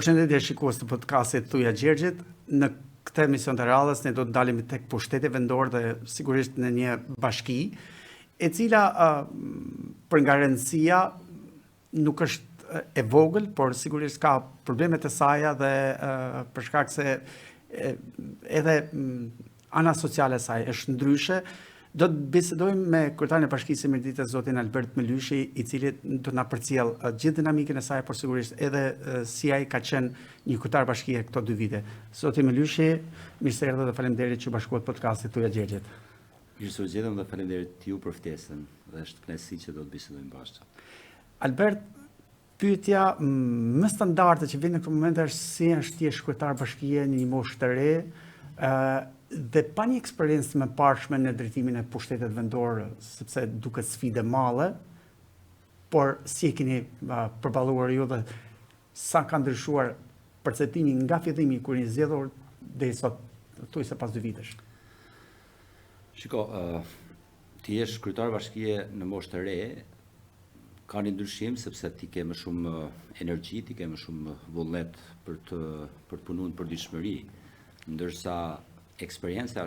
Përshëndetje shikues të podcastit Thuja Gjergjit. Në këtë emision të radhës ne do të dalemi tek pushteti vendor dhe sigurisht në një bashki e cila për nga rëndësia nuk është e vogël, por sigurisht ka problemet e saj dhe për shkak se edhe ana sociale e saj është ndryshe. Do të bisedojmë me kryetarin e bashkisë së Mirditës, zotin Albert Mëlyshi, i cili do na përcjell gjithë dinamikën e saj, por sigurisht edhe si ai ka qenë një kryetar bashkie këto 2 vite. Zoti Mëlyshi, mirë se erdhët dhe faleminderit që bashkohet podcastit Thuja Gjergjit. Mirë se u gjetëm dhe faleminderit ju për ftesën dhe është kënaqësi që do të bisedojmë bashkë. Albert, pyetja më standarde që vjen në këtë moment është si është ti kryetar bashkie në një moshë të re, dhe pa një eksperiencë më parshme në drejtimin e pushtetit vendor, sepse duket sfidë madhe, por si e keni përballuar ju dhe sa ka ndryshuar perceptimi nga fillimi kur i zgjedhur deri sot, thuajse pas 2 vitesh? Shiko, ti je kryetar bashkie në moshë të re, ka një ndryshim sepse ti ke më shumë energji, ti ke më shumë vullnet për të punuar në përditshmëri, ndërsa eksperienca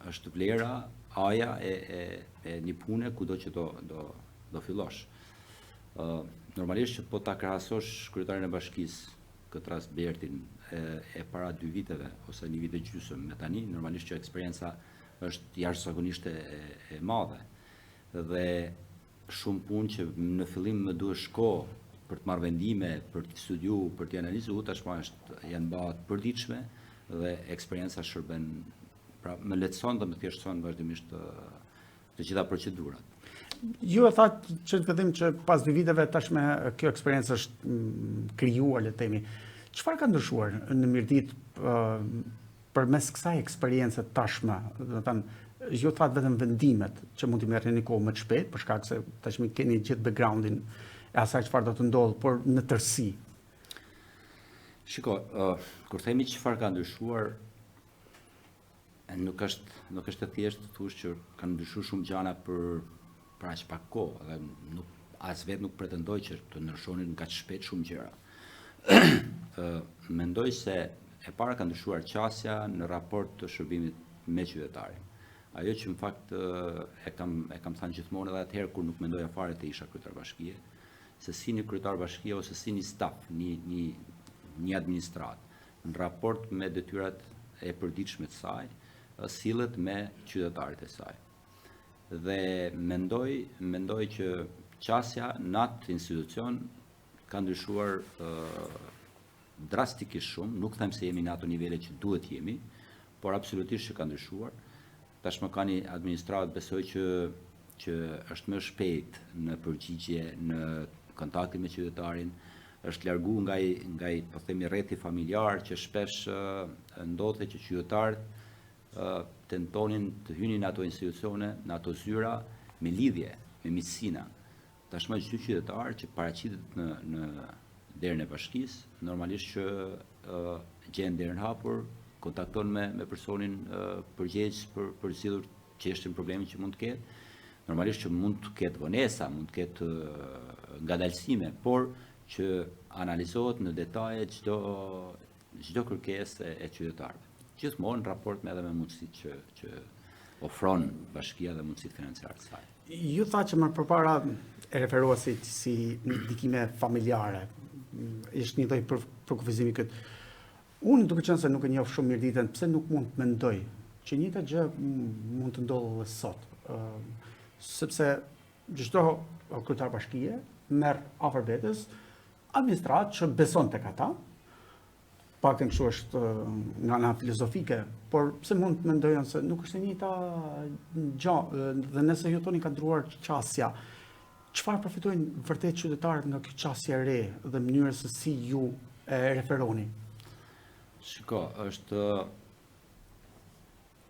është vlera, aja e një pune kudo që do fillosh. Normalisht që po ta krahasosh kryetarin e bashkisë, këtë rast Bertin, e para 2 viteve ose 1 vit e gjysmë me tani, normalisht që eksperienca është jashtëzakonisht e madhe. Dhe shumë punë që në fillim më duhesh kohë për të marrë vendime, për të studiuar, për të analizuar, tashmë janë bëra të përditshme dhe eksperienca shërben, pra më lehtëson dhe më thjeshtëson vazhdimisht të gjitha procedurat. Ju e thatë që në fillim që pas 2 viteve tashme kjo eksperiencë është krijuar, le të themi. Çfarë ka ndryshuar në Mirditë përmes kësaj eksperience tashme? Do të thënë, ju thatë vetëm vendimet që mund t'i merrni kohë më të shpejt, për shkak se tashmë keni gjithë backgroundin e asaj çfarë do të ndodhë, por në tërësi. Shiko, kur themi çfarë ka ndryshuar, nuk është e thjeshtë të thuash që kanë ndryshuar shumë gjëra për aq pak kohë, dhe as vetë nuk pretendoj që të ndryshonin kaq shpejt shumë gjëra. Mendoj se e para ka ndryshuar qasja në raport të shërbimit me qytetarin. Ajo që në fakt e kam thënë gjithmonë edhe atëherë kur nuk mendoja fare të isha kryetar bashkie, se si një kryetar bashkie ose si një staf, një administrat, në raport me detyrat e përditshme të saj, sillet me qytetarët e saj. Dhe mendoj që qasja në atë institucion ka ndryshuar drastikisht shumë, nuk them se jemi në ato nivele që duhet jemi, por absolutisht që ka ndryshuar. Tashmë ka një administrat, besoj që është më shpejt në përgjigje, në kontaktin me qytetarin, është largu nga i po themi rreti familjar që shpesh ndodhte që qytetarët tentonin të hynin në ato institucione, në ato zyra me lidhje, me miqësina. Tashmë çdo qytetar që paraqitet në derën e bashkisë, normalisht që gjen derën hapur, kontakton me personin përgjegjës për zgjidhur çështën, problemin që mund të ketë. Normalisht që mund të ketë vonesa, mund të ketë ngadalësime, por që analizohet në detaje çdo kërkesë e qytetarëve. Gjithmonë në raport edhe me mundësitë që ofron bashkia dhe mundësitë financiare të saj. Ju tha që më përpara e referohet si ndikime familjare. Është një lloj përkufizimi këtë. Unë duke qenë se nuk e njoh shumë Mirditën, pse nuk mund të mendoj që njëjta gjë mund të ndodhë edhe sot. Sepse çdo kryetar bashkie merr afër vetes administrat që beson tek ata, pak të kështu është nga ana filozofike, por pse mund të mendojnë se nuk është e njëjta gjë, dhe nëse ju thoni ka ndruar qasja, çfarë përfitojnë vërtet qytetarët nga kjo qasje e re dhe mënyrës se si ju e referoni? Shiko,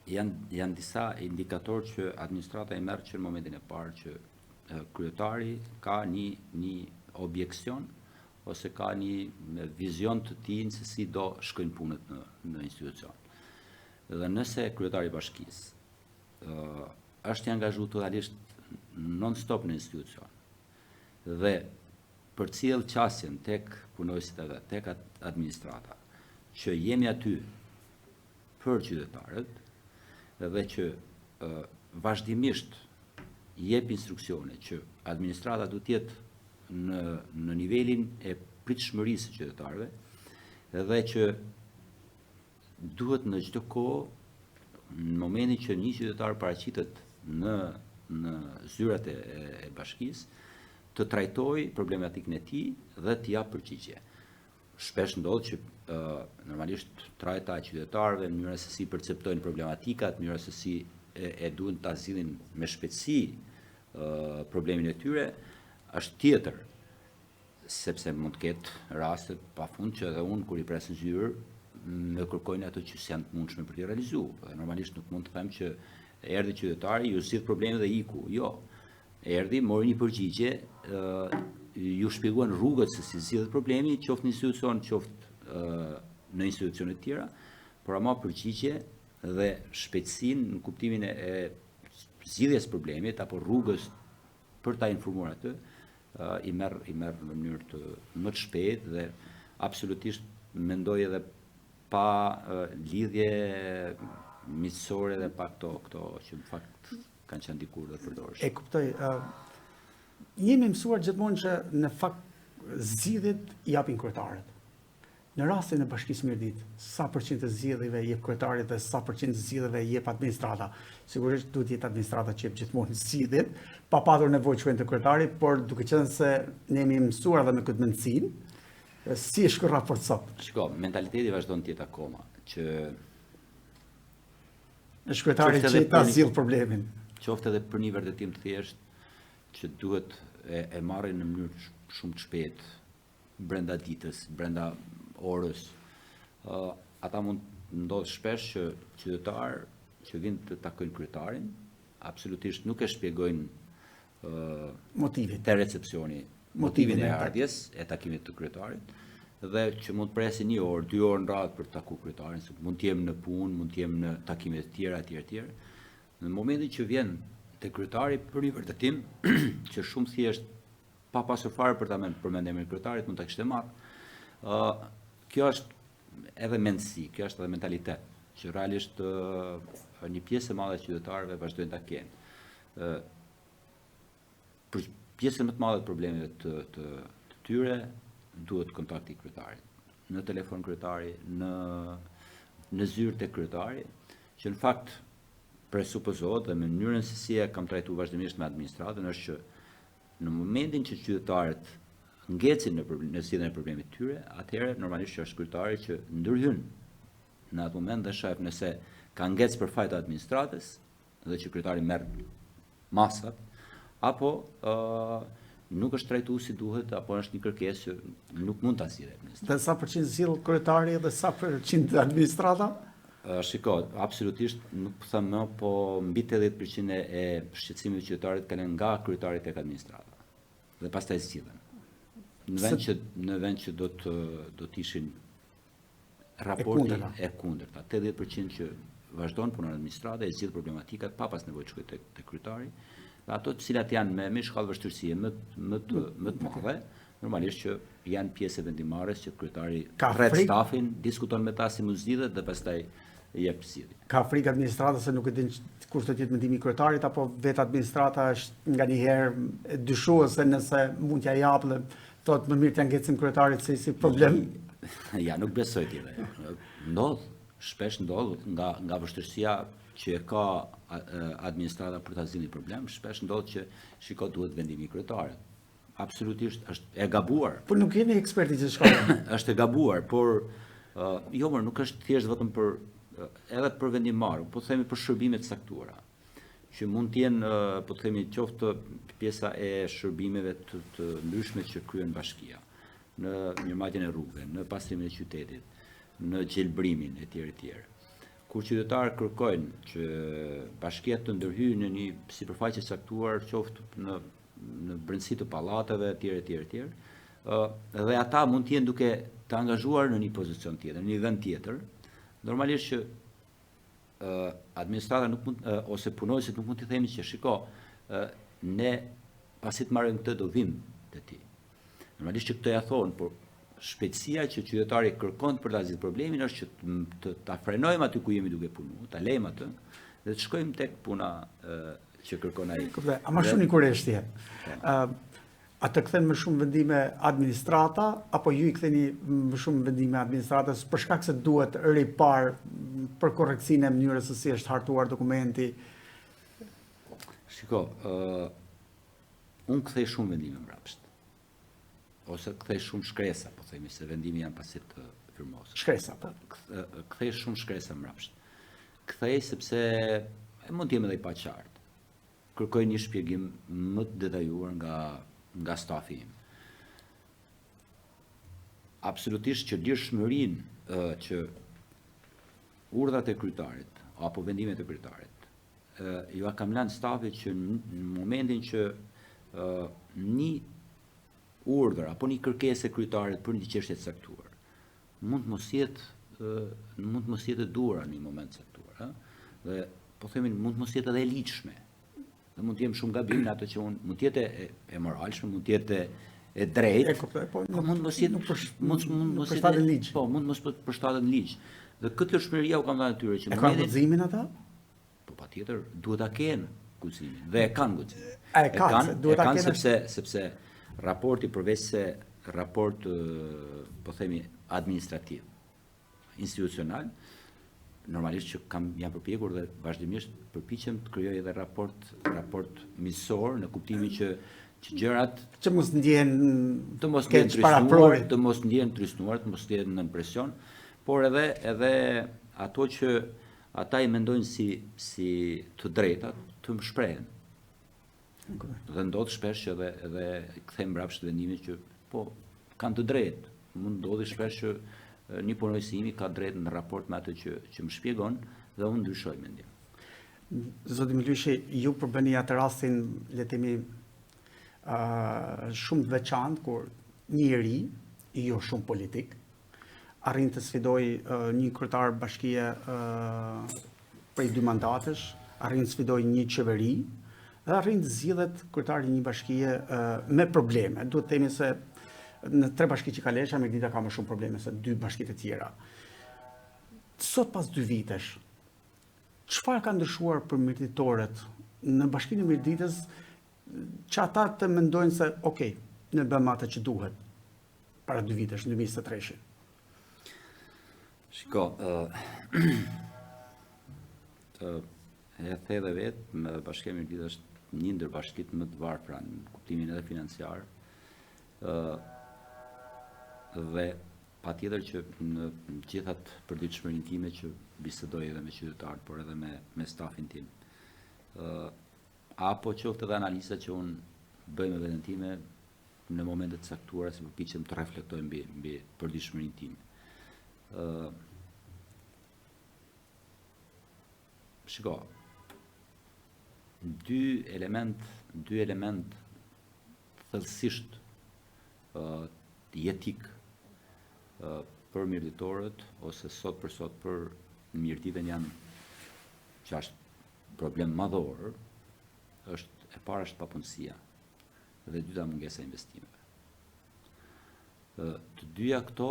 janë disa indikatorë që administrata e merr që në momentin e parë që kryetari ka një objeksion ose ka një vizion të tij se si do shkojnë punët në institucion. Dhe nëse kryetari i bashkisë është i angazhuar totalisht non-stop në institucion dhe përcjell qasjen tek punojësit edhe tek administrata, që jemi aty për qytetarët dhe që vazhdimisht jep instruksione që administrata duhet të jetë në nivelin e pritshmërisë së qytetarëve dhe që duhet në çdo kohë, në momentin që një qytetar paraqitet në zyrat e bashkisë, të trajtoj problematikën e tij dhe të jap përgjigje. Shpesh ndodh që normalisht trajta e qytetarëve, mënyra se si perceptojnë problematikat, mënyra se si e duhen ta zgjidhin me shpejtësi problemin e tyre, është tjetër, sepse mund të ketë raste pafund që edhe unë kur i pres në zyrë më kërkojnë ato që s'janë të mundshme për t'i realizuar. Normalisht nuk mund të them që erdhi qytetari, ju zgjidh problemin dhe iku. Jo. Erdhi, mori një përgjigje, ju shpjeguan rrugët se si zgjidhet problemi, qoftë në institucion, qoftë në institucione të tjera, por ama përgjigje dhe shpejtësinë në kuptimin e zgjidhjes problemit apo rrugës për ta informuar atë, i merr në mënyrë më të shpejtë dhe absolutisht mendoj edhe pa lidhje miqësore dhe pa këto që në fakt kanë qenë dikur dhe përdorshëm. E kuptoj. Jemi mësuar gjithmonë që në fakt zgjidhjet i japin kryetarët. Në rastin e Bashkisë Mirdit, sa përqind të zgjedhjeve jep kryetari dhe sa përqind të zgjedhjeve jep administrata? Sigurisht duhet jetë administrata që jep gjithmonë zgjedhjet, pa patur nevojë quhen të kryetari, por duke qenë se ne jemi mësuar edhe me këtë mendësinë, si është ky raport sot? Shiko, mentaliteti vazhdon të jetë akoma që është kryetari që ta zgjidh problemin. Qoftë edhe për një vërtetim të thjeshtë që duhet e marrin në mënyrë shumë të shpejtë brenda ditës, brenda orës. Ata mund ndodh shpesh që qytetar që vinë të takojnë kryetarin, absolutisht nuk e shpjegojnë motivin te recepcioni, motivin e ardhjes e takimit të kryetarit, dhe që mund presin 1 orë, 2 orë në radhë për të takuar kryetarin, se mund të jem në punë, mund të jem në takime të tjera, etj. Në momentin që vjen te kryetari për një vërtetim që shumë thjesht pa pasur fare për ta përmendur emrin e kryetarit mund ta kishte marrë. Kjo është edhe mendësi, kjo është edhe mentalitet që realisht një pjesë e madhe e qytetarëve vazhdojnë ta kenë. Për pjesën më të madhe të problemeve të tyre duhet kontakti i kryetarit, në telefon kryetari, në zyrë te kryetari, që në fakt presupozohet dhe në mënyrën se si e kam trajtuar vazhdimisht me administratën është që në momentin që qytetarët ngecin në zgjidhjen e problemit të tyre, atëherë normalisht që është kryetari që ndërhyn në atë moment dhe shef nëse ka ngec për fajt të administratës dhe që kryetari merr masat, apo nuk është trajtuar si duhet, apo është një kërkesë që nuk mund ta zgjidhë. Dhe sa përqind zgjidh kryetari dhe sa përqind administrata? Shiko, absolutisht nuk them më, po mbi 80% e shqetësimit të qytetarit kalon nga kryetari tek administrata. Dhe pastaj zgjidhen. Në vend që do të ishin raporti e kundërta. 80% që vazhdon punën administrata e zgjidh problematikat pa pas nevojë të shkojë tek kryetari. Dhe ato të cilat janë me shkallë vështirësie më të madhe, normalisht që janë pjesë vendimmarrës që kryetari rret stafin, diskuton me ta si mund zgjidhet dhe pastaj jep zgjidhje. Ka frikë administrata se nuk e din kush do të jetë mendimi i kryetarit, apo vetë administrata është nganjëherë dyshuese nëse mund t'ja japë dhe thotë më mirë t'ja ngecim kryetarit se si problem? Ja, nuk besoj tjetër. Shpesh ndodh nga vështirësia që e ka administrata për ta zgjidhur problem, shpesh ndodh që duhet vendimi i kryetarit. Absolutisht është e gabuar. Po nuk jeni eksperti që shkojnë. Është e gabuar, por jo, nuk është thjesht vetëm edhe për vendimmarrje, po themi për shërbime të caktuara, që mund të jenë, po themi, qoftë pjesa e shërbimeve të ndryshme që kryen bashkia, në mirëmbajtjen e rrugëve, në pastrimin e qytetit, në gjelbrimin etj. Kur qytetarët kërkojnë që bashkia të ndërhyjë në një sipërfaqe caktuar, qoftë në brendësi të pallateve etj. Dhe ata mund të jenë duke të angazhuar në një pozicion tjetër, në një vend tjetër, normalisht që administrata nuk mund ose punojësit nuk mund të themi që shiko, ne pasi të marrim këtë do vim te ti. Normalisht që këtë ja thonë, por shpejtësia që qytetari kërkon për ta zgjidhur problemin është që ta frenojmë aty ku jemi duke punu, ta lejmë atë dhe të shkojmë tek puna që kërkon ai. A më shumë një kureshtje. A të kthen më shumë vendime administrata, apo ju I ktheni më shumë vendime administratës për shkak se duhet ripar për korreksinë e mënyrës se si është hartuar dokumenti? Shiko, unë kthej shumë vendime mbrapsht. Ose kthej shumë shkresa, po themi se vendimi janë pasi të firmosur. Shkresa, po. Kthej shumë shkresa mbrapsht. Kthej sepse mund të jem edhe I paqartë. Kërkoj një shpjegim më të detajuar nga stafi im. Absolutisht që lirshmërinë që urdhrat e kryetarit apo vendimet e kryetarit ju a kam lënë stafit që në momentin që një urdhër apo një kërkesë e kryetarit për një çështje të caktuar mund të mos jetë e duhur në një moment të caktuar, dhe po themi mund të mos jetë edhe e ligjshme. Dhe mund të jem shumë gabim në ato që unë mund të jetë e moralshme, mund të jetë e drejtë, po mund mos jetë përshtatet në ligj. Po, mund mos përshtatet në ligj. Dhe këtë lëshmëria u kam dhënë atyre që E kanë guximin ata? Po patjetër, duhet ta kenë guximin. Dhe e kanë guximin. E kanë sepse raporti përveç se raport po themi administrativ, institucional, normalisht që jam përpjekur dhe vazhdimisht përpiqem të krijoj edhe raport miqësor në kuptimin që gjërat që mos ndjehen të mos ndjehen trysnuar, të mos ndjehen në presion, por edhe ato që ata I mendojnë si të drejtat të më shprehen. Dhe ndodh shpesh që edhe kthejmë mbrapsht vendimin që po kanë të drejtë. Mund ndodhi shpesh që një punonjës I imi ka drejtë në raport me atë që më shpjegon dhe unë ndryshoj mendim. Zoti Milyshi, ju përbëni atë rastin, le të themi, shumë të veçantë kur një I ri, jo shumë politik, arrin të sfidoj një kryetar bashkie prej 2 mandatesh, arrin të sfidoj një qeveri, dhe arrin të zgjidhet kryetari një bashkie me probleme. Duhet të themi se në 3 bashki që ka Lesha, Mirdita ka më shumë probleme se 2 bashkitë e tjera. Sot pas 2 vitesh, çfarë ka ndryshuar për mirditorët në bashkinë e Mirditës që ata të mendojnë se okay, ne bëmë atë që duhet para 2 vitesh, në 2023? Shiko, e the dhe vetë, me bashkia e Mirditës është një ndër bashkitë më të varfra në kuptimin edhe financiar, dhe patjetër që në gjithat përditshmërinë time që bisedoj edhe me qytetarët, por edhe me stafin tim, apo qoftë edhe analiza që unë bëj me veten time në momente të caktuara se përpiqem të reflektoj mbi përditshmërinë time. Shiko, dy element thellësisht jetik për mirditorët ose sot për mirditën janë që është problem madhor, e para është papunësia dhe e dyta mungesa e investimeve. Të dyja këto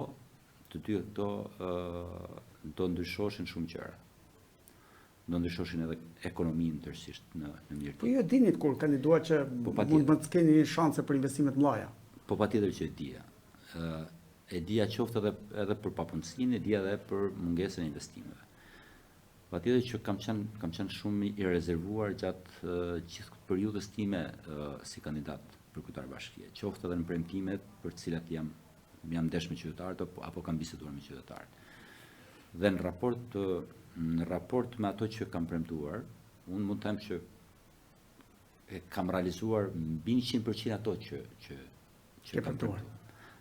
do ndryshoshin shumë gjëra. Do ndryshoshin edhe ekonominë tërësisht në mirditë. Po ju e dinit kur kandiduar që mund të keni shanse për investime të mëdha. Po patjetër që e dija. E dija qoftë edhe për papunësinë, e dija edhe për mungesën e investimeve. Patjetër që kam qenë shumë I rezervuar gjatë gjithë periudhës time si kandidat për kryetar bashkie, qoftë edhe në premtimet për të cilat jam ndesh me qytetarët apo kam biseduar me qytetarët. Dhe në raport me ato që kam premtuar, unë mund të them që kam realizuar mbi 100% ato që kam premtuar.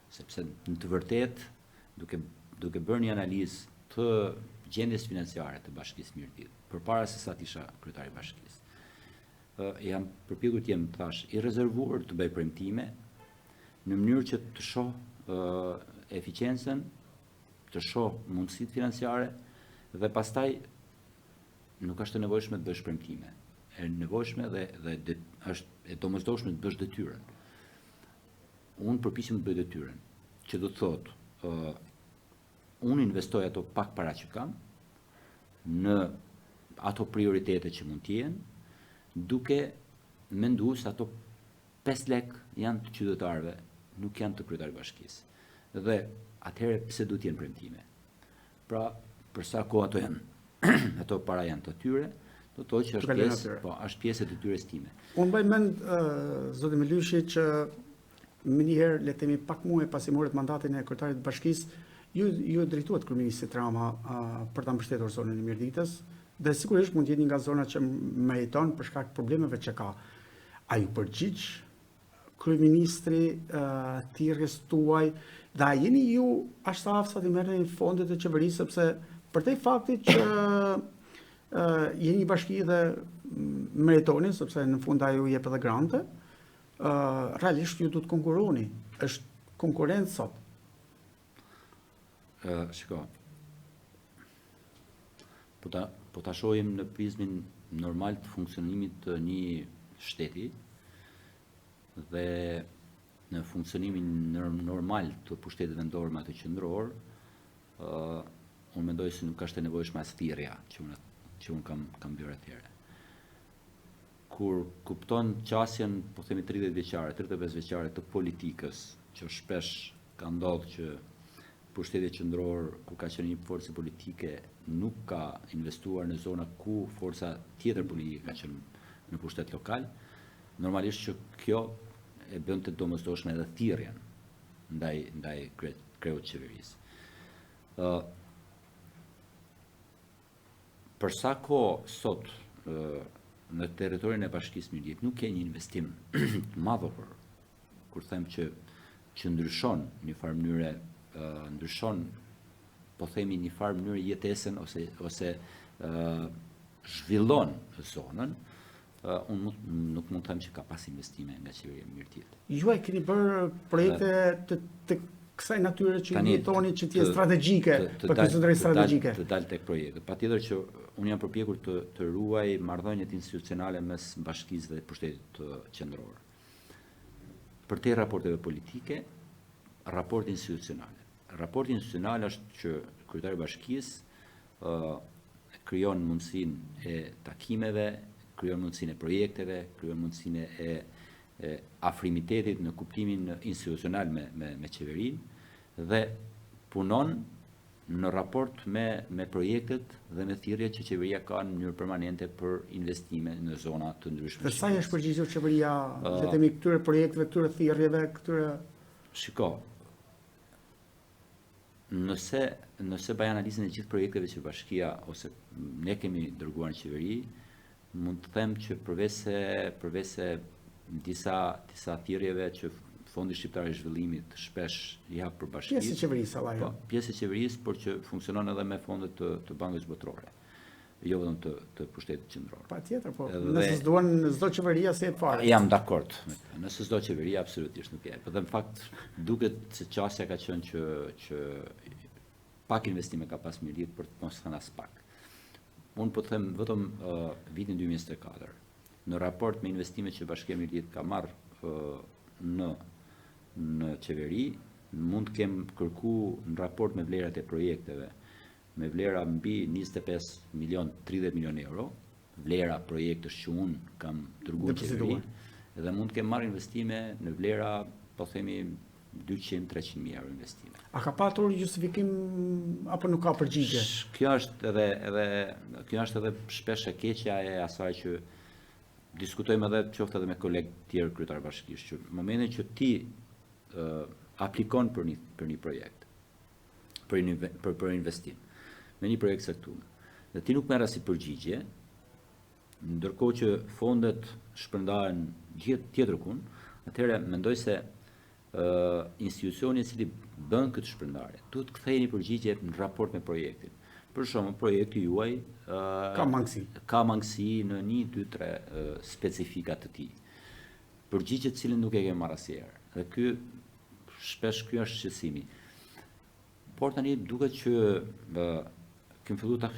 Sepse në të vërtet, duke bërë një analizë të gjendjes financiare të bashkisë Mirditë, përpara se sa të isha kryetari I bashkisë, jam përpjekur të jem, thash, I rezervuar të bëj premtime në mënyrë që të shoh eficiencën, të shoh mundësitë financiare dhe pastaj nuk është e nevojshme të bësh premtime. E nevojshme dhe është e domosdoshme të bësh detyrën. unë përpiqem të bëj detyrën, që do të thotë, unë investoj ato pak para që kam në ato prioritete që mund të jenë, duke menduar se ato 5 lek janë të qytetarëve, nuk janë të kryetarit të bashkisë. Dhe atëherë pse duhet të jenë premtime? Pra, për sa kohë ato janë, ato para janë të tyre, do të thotë që është pjesë e detyrës time. Unë bëj mend zoti Milyshi që më njëherë le të themi pak muaj pasi morët mandatin e kryetarit të bashkisë, ju drejtuat kryeministit Rama për ta mbështetur zonën e Mirditës, dhe sigurisht mund të jetë një nga zonat që meriton për shkak të problemeve që ka. A ju përgjigj kryeministri thirrjes tuaj, dhe a jeni ju ashtu aftë sa të merrni fondet e qeverisë, sepse përtej faktit që jeni një bashki dhe meritoni, sepse në fund ajo jep edhe grante, realisht ju du të konkuroni. Është konkurencë sot. Shiko, po ta shohim në prizmin normal të funksionimit të një shteti dhe në funksionimin normal të pushtetit vendor me atë qendror, unë mendoj se nuk është e nevojshme as thirrja që unë kam bërë atëherë. Kur kupton qasjen, po themi 30 vjeçare, 35 vjeçare të politikës, që shpesh ka ndodhur që pushteti qendror, ku ka qenë një forcë politike, nuk ka investuar në zona ku forca tjetër politike ka qenë në pushtet lokal, normalisht që kjo e bën të domosdoshme edhe thirrjen ndaj kreut qeverisë. Për sa kohë sot në territorin e bashkisë Mirdit nuk ka një investim të madhor, kur them që ndryshon një farë mënyre, ndryshon, po themi një farë mënyrë jetesën ose zhvillon zonën, unë nuk mund të them që ka pas investime nga qeveria e Mirdit. Ju e keni bërë projekte të kësaj natyre që jetoni që t'jetë strategjike, për konsideroj strategjike. Të dalë tek projekte. Patjetër që unë jam përpjekur të ruaj marrëdhëniet institucionale mes bashkisë dhe pushtetit qendror. Për te raporteve politike, raporti institucionale. Raporti institucional është që kryetari i bashkisë krijon mundësinë e takimeve, krijon mundësinë e projekteve, krijon mundësinë e afrimitetit në kuptimin institucional me qeverinë dhe punon në raport me projektet dhe me thirrjet që qeveria ka në mënyrë permanente për investime në zona të ndryshme. Dhe sa është përgjigjur qeveria, le të themi, këtyre projekteve, këtyre thirrjeve, këtyre? Shiko, nëse bëj analizën e gjithë projekteve që bashkia ose ne kemi dërguar në qeveri, mund të them që përveçse disa thirrjeve që Fondi Shqiptar i Zhvillimit shpesh i hap për bashkinë. Pjesë e qeverisë, Po, pjesë e qeverisë, por që funksionon edhe me fondet të Bankës Botërore, jo vetëm të pushtetit qendror. Patjetër, po. Nëse s'duan çdo qeveria se e fare. Jam dakord. Nëse çdo qeveria absolutisht nuk e. Por në fakt duket se qasja ka qenë që pak investime ka pas Mirdit për të mos thënë as pak. Unë po të them vetëm vitin 2024. Në raport me investimet që Bashkia e Mirdit ka marrë në qeveri, mund të kem kërku në raport me vlerat e projekteve, me vlera mbi 25 milion, 30 milion euro, vlera projektës që unë kam dërguar në qeveri, dhe mund të kem marrë investime në vlera, po themi, 200-300 euro investime. A ka patur justifikim apo nuk ka përgjigje? Kjo është edhe shpesh e keqja e asaj që diskutojmë edhe qoftë edhe me kolegë tjerë kryetar bashkisë, që në momentin që ti aplikon për një projekt, për investim, me një projekt caktuar, dhe ti nuk merr asnjë përgjigje, ndërkohë që fondet shpërndahen tjetër kund, atëherë mendoj se institucioni i cili bën këtë shpërndarje duhet të kthejë një përgjigje në raport me projektin. Për shembull, projekti juaj ka mangësi në 1, 2, 3 specifika të tij. Përgjigje të cilën nuk e ke marrë asnjëherë. Dhe ky është shqetësimi. Por tani duket që kemi filluar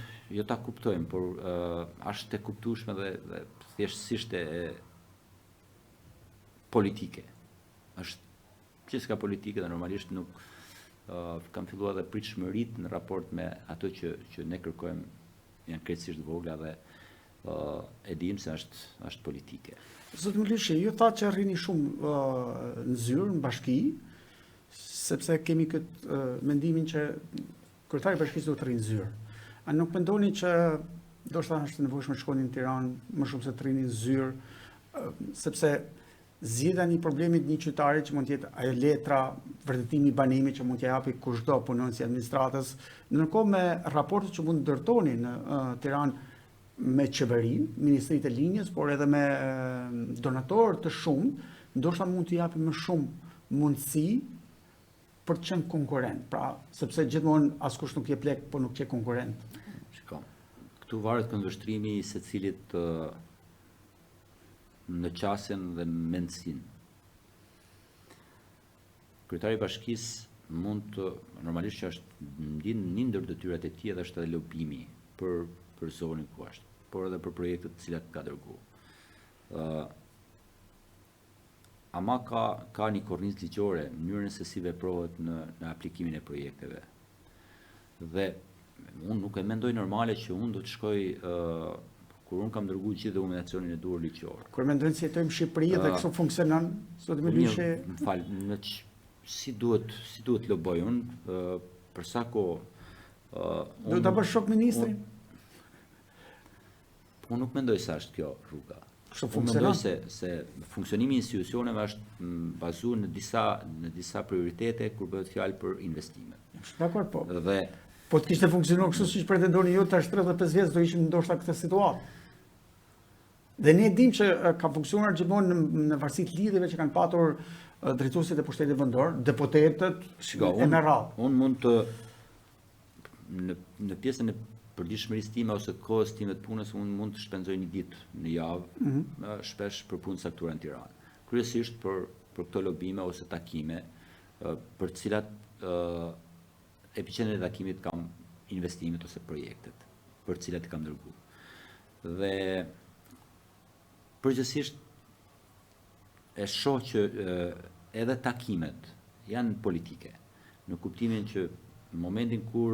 ta kuptojmë, por është e kuptueshme dhe thjeshtësisht e politike. Është pjesë politike dhe normalisht nuk kam filluar dhe pritshmëritë në raport me ato që ne kërkojmë janë krejtësisht vogla dhe e dim se është politike. Zoti Milishi, ju thatë që rrini shumë në zyrë, në bashki, sepse kemi këtë mendimin që kryetari i bashkisë do të rrinë zyrë. A nuk mendoni që do të është nevojshme të shkoni në Tiranë më shumë se të rrini në zyrë, sepse zgjidhja një problemi të një qytetari që mund të jetë ajo letra, vërtetimi i banimit që mund t'ja japi kushdo punonjës i administratës, ndërkohë me raportet që mund të ndërtoni në Tiranë me qeverinë, Ministritë e Linjës, por edhe me donatorë të shumë, ndoshta mund të japi më shumë mundësi për të qenë konkurrent. Pra, sepse gjithmonë askush nuk jep lek, por nuk je konkurrent. Shiko, këtu varet këndvështrimi i secilit në qasjen dhe mendsinë. Kryetari i bashkisë mund të normalisht që është një ndër detyrat e tij dhe është edhe lobimi për zonën ku është, por edhe për projektet të cilat ka dërguar. Ama ka një kornizë ligjore në mënyrën se si veprohet në aplikimin e projekteve. Dhe unë nuk e mendoj normale që unë do të shkoj kur unë kam dërguar gjithë dokumentacionin e duhur ligjor. Kur mendojnë se jetojmë në Shqipëri dhe kështu funksionon, sot më lëshë. Më fal, si duhet loboj unë për sa kohë do ta bësh shok ministrin? Unë nuk mendoj se është kjo rruga. Kështu Unë funksionon? mendoj se funksionimi i institucioneve është bazuar në disa prioritete kur bëhet fjalë për investime. Dakor, po. Dhe Po të kishte funksionuar kështu siç pretendoni ju, tash 35 vjeç do ishim ndoshta këtë situatë. Dhe ne dim që ka funksionuar gjithmonë në varësi të lidhjeve që kanë patur drejtuesit e pushtetit vendor, deputetët e me radhë. Unë mund të në pjesën e përditshmërisë time ose kohës time të punës, unë mund të shpenzoj një ditë në javë shpesh për punë saktura në Tiranë. Kryesisht për këto lobime ose takime, për të cilat epiqendri i takimit kam investimet ose projektet për të cilat i kam dërguar. Dhe përgjithsisht e shoh që edhe takimet janë politike, në kuptimin që në momentin kur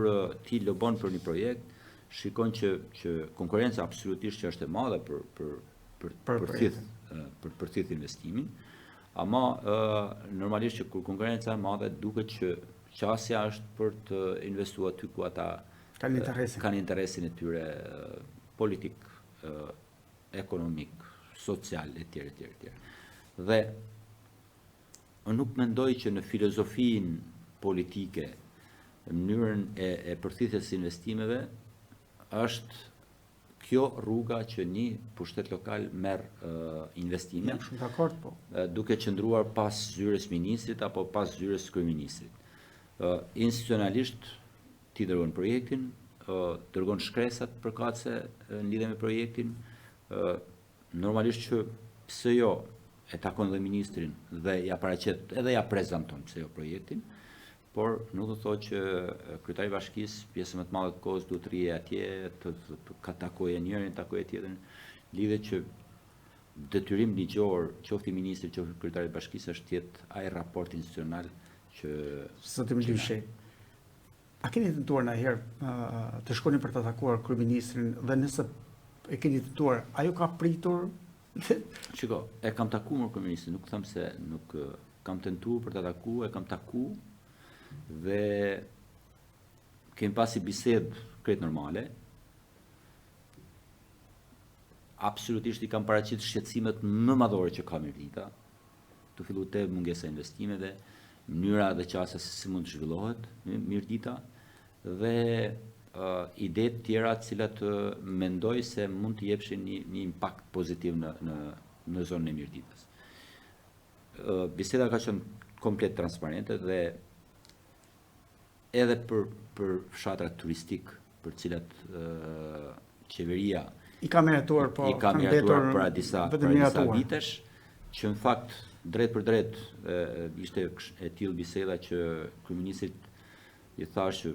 ti lobon për një projekt, shikon që konkurenca absolutisht që është e madhe për thith investimin, ama normalisht që kur konkurenca e madhe duket që qasja është për të investuar aty ku ata kanë interesin e tyre politik, ekonomik, social, etj. Dhe unë nuk mendoj që në filozofinë politike, në mënyrën e përthithjes së investimeve, është kjo rruga që një pushtet lokal merr investime. Jam shumë dakord, po. Duke qëndruar pas zyres ministrit apo pas zyres kryeministrit. Institucionalisht ti dërgon projektin, dërgon shkresat përkatëse në lidhje me projektin, normalisht që pse jo e takon dhe ministrin dhe ja paraqet edhe ja prezanton pse jo projektin, por nuk do thotë që kryetari i bashkisë pjesën më të madhe të kohës duhet të rrijë atje, të takojë njërin, takojë tjetrin, lidhet që detyrim ligjor, qoftë i ministrit, qoftë kryetari i bashkisë është të jetë ai raport institucional që Zoti Milishi, a keni tentuar ndonjëherë të shkoni për të takuar kryeministrin dhe nëse e keni tentuar, ajo ka pritur? Shiko, e kam takuar kryeministrin, nuk them se nuk kam tentuar për të takuar, e kam takuar dhe kemi pasi bisedë krejt normale. Absolutisht i kam paraqit shqetësimet më madhore që ka Mirdita, të fillu te mungesa e investimeve, mënyra dhe qasja se si mund të zhvillohet Mirdita dhe ide të tjera të cilat mendoj se mund të jepshin një impakt pozitiv në zonën e Mirditës. Biseda ka qenë komplet transparente dhe edhe për fshatra turistik për cilat qeveria I ka miratuar, po i ka miratuar para disa vitesh, që në fakt drejt për drejt ishte e tillë biseda që kryeministrit i thashë që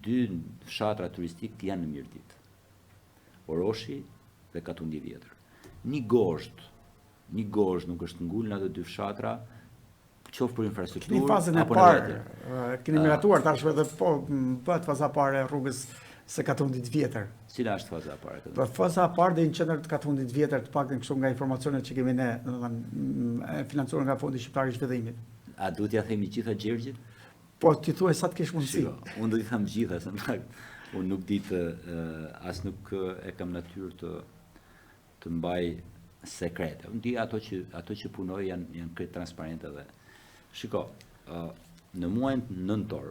2 fshatra turistik janë në Mirdit. Oroshi dhe Katundi Vjetër. Një gozhd nuk është ngul në ato 2 fshatra qoftë për Keni infrastrukturë fazën e apo në parë, vete. keni miratuar tashmë edhe po bëhet faza e parë e rrugës së Katundit vjetër. Cila është faza e parë këtu? Po faza e parë dhe në qendër të Katundit vjetër, të paktën kështu nga informacionet që kemi ne, domethënë e financuar nga Fondi Shqiptar i Zhvillimit. A duhet ja themi gjitha Gjergjit? Po ti thuaj sa të kesh mundësi. Shiko, unë do t'i them gjitha, se në fakt unë nuk di të as nuk e kam natyrë të mbaj sekrete. Unë di ato që punoj janë krejt transparente dhe shiko, në muajin nëntor,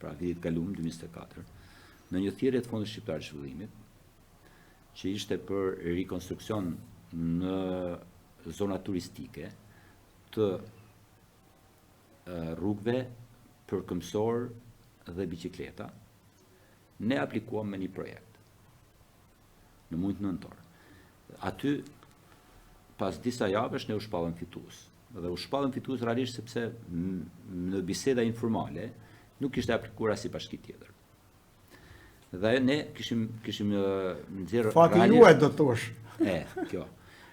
pra vitit kalum 2024, në një thirrje të Fondit Shqiptar të Zhvillimit, që ishte për rikonstruksion në zona turistike të rrugëve për këmbësor dhe bicikleta, ne aplikuam me një projekt në muajin nëntor. Aty, pas disa javësh, ne u shpallëm fitues. Dhe u shpallëm fitues realisht sepse në biseda informale nuk ishte aplikuar as si bashki tjetër. Dhe ne kishim nxjerrë Fati juaj do thosh. Kjo.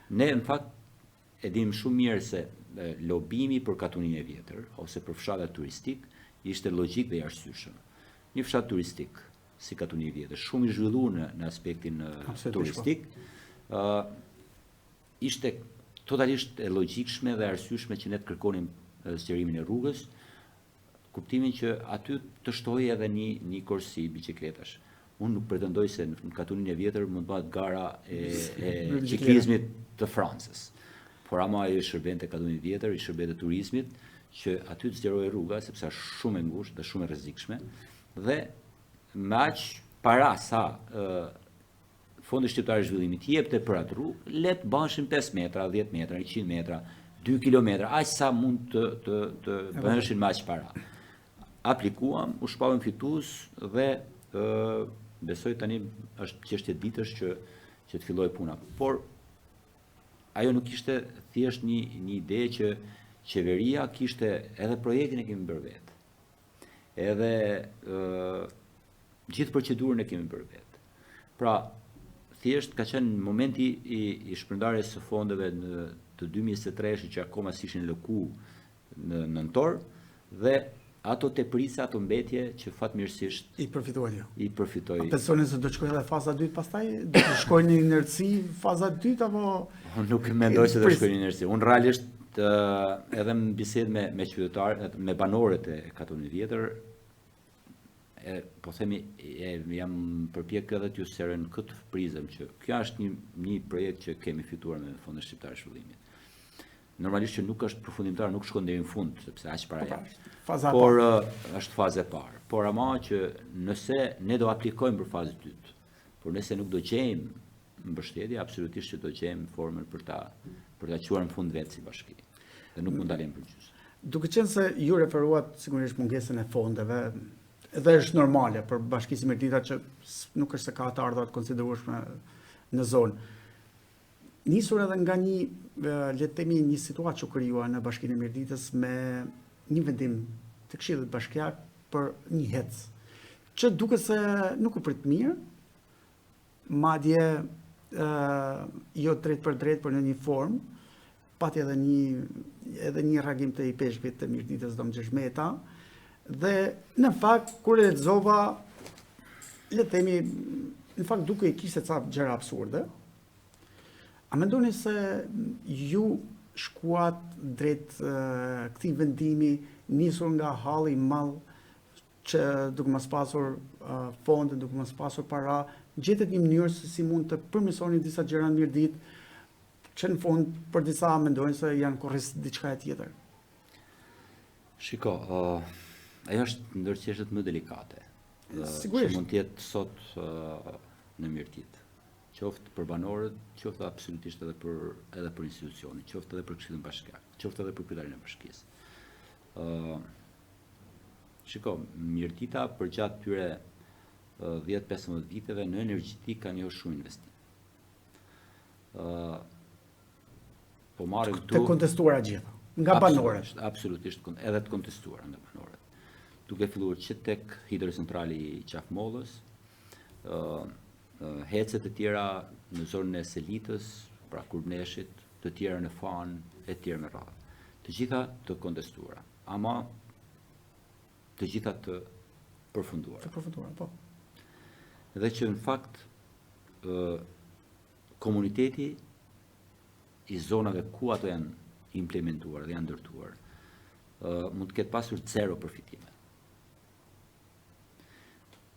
Ne në fakt e dim shumë mirë se lobimi për Katunin e vjetër ose për fshatat turistik ishte logjik dhe i arsyeshëm. Një fshat turistik si Katuni i vjetër, shumë i zhvilluar në aspektin turistik, ishte totalisht e logjikshme dhe arsyeshme që ne të kërkonim zgjerimin e rrugës, kuptimin që aty të shtojë edhe një korsi bicikletash. Unë nuk pretendoj se në Katunin e vjetër mund të bëhet gara e ciklizmit të Francës. Por ama ajo i shërben të Katuni i vjetër, i shërben të turizmit, që aty të zgjerojë rruga, sepse është shumë e ngushtë dhe shumë e rrezikshme, dhe me aq para sa Fondi Shqiptar i Zhvillimit jepte për atë rrugë, le të bashim 5 metra, 10 metra, 100 metra, 2 kilometra, aq sa mund të bëheshin me aq para. Aplikuam, u shpallëm fitues dhe besoj tani është çështje ditësh që të filloj puna. Por ajo nuk ishte thjesht një ide që qeveria kishte edhe projektin e kemi bërë vetë. Edhe gjithë procedurën e kemi bërë vetë. Pra, thjesht ka qenë momenti i shpërndarjes së fondeve të 2023 që akoma s'ishin lëku në nëntor dhe ato teprisa, ato mbetje që fatmirësisht I përfituan jo. I përfitoi. A pensoni se do të shkojë edhe faza 2 pastaj? Do të shkojë në inerci faza 2 apo nuk mendoj se do të shkojë në inerci. Unë realisht edhe në bisedë me qytetarët, me banorët e Katunit vjetër, po themi jam përpjek edhe t'ju seren këtë prizëm që kjo është një projekt që kemi fituar me Fondin Shqiptar të Zhvillimit. Normalisht që nuk është përfundimtar, nuk shkon deri në fund, sepse aq para jam. Por është faza e parë. Por ama që nëse ne do aplikojmë për fazën e dytë, por nëse nuk do gjejmë mbështetje, absolutisht që do gjejmë formën për ta quar në fund vetë si bashki. Dhe nuk mund ta lejmë përgjysmë. Duke qenë se ju referuat sigurisht mungesën e fondeve, edhe është normale për Bashkisë e Mirditave që nuk është se ka të ardhurat konsiderueshme në zonë. Nisur edhe nga le të themi një situatë që krijuar në Bashkinë e Mirditës me një vendim të Këshillit Bashkiak për një hec, që duket se nuk u prit mirë, madje jo drejt për drejt, por në një formë, pati edhe një reagim të i peshkëve të Mirditës Domxheshmeta, dhe në fakt kur e lexova, le të themi, në fakt duke i kishte ca gjëra absurde. A mendoni se ju shkuat drejt këtij vendimi nisur nga halli i madh që duke mos pasur fonde, duke mos pasur para, gjetet një mënyrë se si mund të përmirësoni disa gjëra në Mirdit, që në fund për disa mendojnë se janë korris diçka e tjetër. Shiko, ajo është ndër çështjet më delikate. Sigurisht. Që mund të jetë sot në Mirdit. Qoftë për banorët, qoftë absolutisht edhe për institucionin, qoftë edhe për Këshillin Bashkiak, qoftë edhe për kryetarin e bashkisë. Shiko, Mirdita përgjatë tyre 10-15 viteve në energjetik ka njohur shumë investim. Po marrim këtu të kontestuara gjitha, nga banorët. Absolutisht, edhe të kontestuara nga banorët. Duke filluar që tek hidrocentrali i Qafmollës, hecet të tjera në zonën e Selitës, pra Kurbneshit, të tjera në Fan, e tjera me radhë. të gjitha të kontestuara, ama të gjitha të përfunduara. Të përfunduara, po. Dhe që në fakt komuniteti i zonave ku ato janë implementuar dhe janë ndërtuar, mund të ketë pasur 0 përfitime.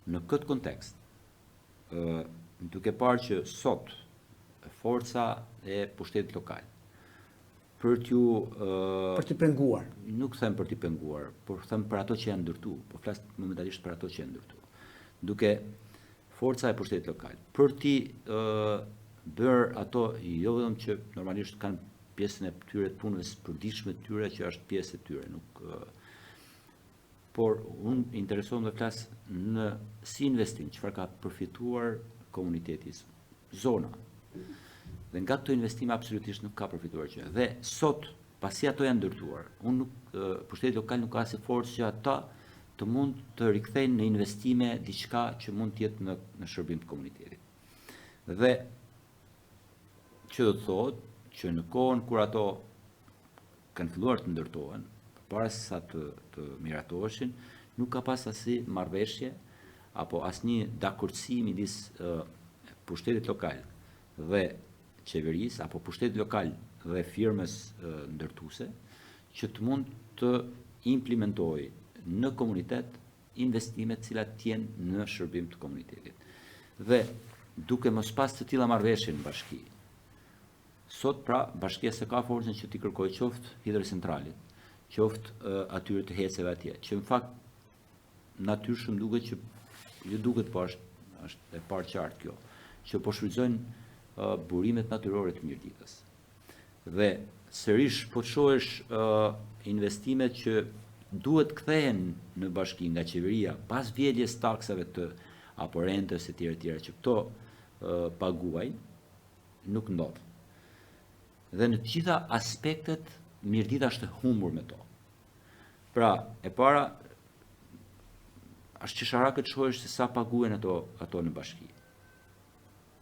Në këtë kontekst, duke parë që sot forca e pushtetit lokal për t'ju penguar. Nuk them për t'i penguar, por them për ato që janë ndërtu, po flas momentalisht për ato që janë ndërtu. Duke forca e pushtetit lokal për t'i bërë ato jo vetëm që normalisht kanë pjesën e tyre të punëve së përditshme të tyre që është pjesë e tyre, nuk por unë interesohem dhe flas në si investim, çfarë ka përfituar komuniteti, zona. Dhe nga këto investime absolutisht nuk ka përfituar gjë. Dhe sot, pasi ato janë ndërtuar, pushteti lokal nuk ka si forcë që ata të mund të rikthejnë në investime diçka që mund të jetë në shërbim të komunitetit. Dhe që do të thotë që në kohën kur ato kanë filluar të ndërtohen, para se sa të miratoheshin, nuk ka pas asnjë marrëveshje apo asnjë dakordsi midis pushtetit lokal dhe qeverisë apo pushtetit lokal dhe firmës ndërtuese që të mund të implementojë në komunitet investimet të cilat jenë në shërbim të komunitetit. Dhe duke mos pas të tilla marrëveshje në bashki, sot pra bashkia se ka forcën që t'i kërkojë qoftë hidrocentralit, qoftë atyre të heceve atje, që në fakt natyrshëm duket që ju duket po është e parë qartë kjo, që po shfrytëzojnë burimet natyrore të Mirditës. Dhe sërish po të shohësh investimet që duhet kthehen në bashki nga qeveria pas vjedhjes taksave apo rentës e tjera që këto paguajnë, nuk ndodh. Dhe në të gjitha aspektet Mirdita është humbur me to. Pra, e para është çesharake të shohësh se sa paguajnë ato në bashki.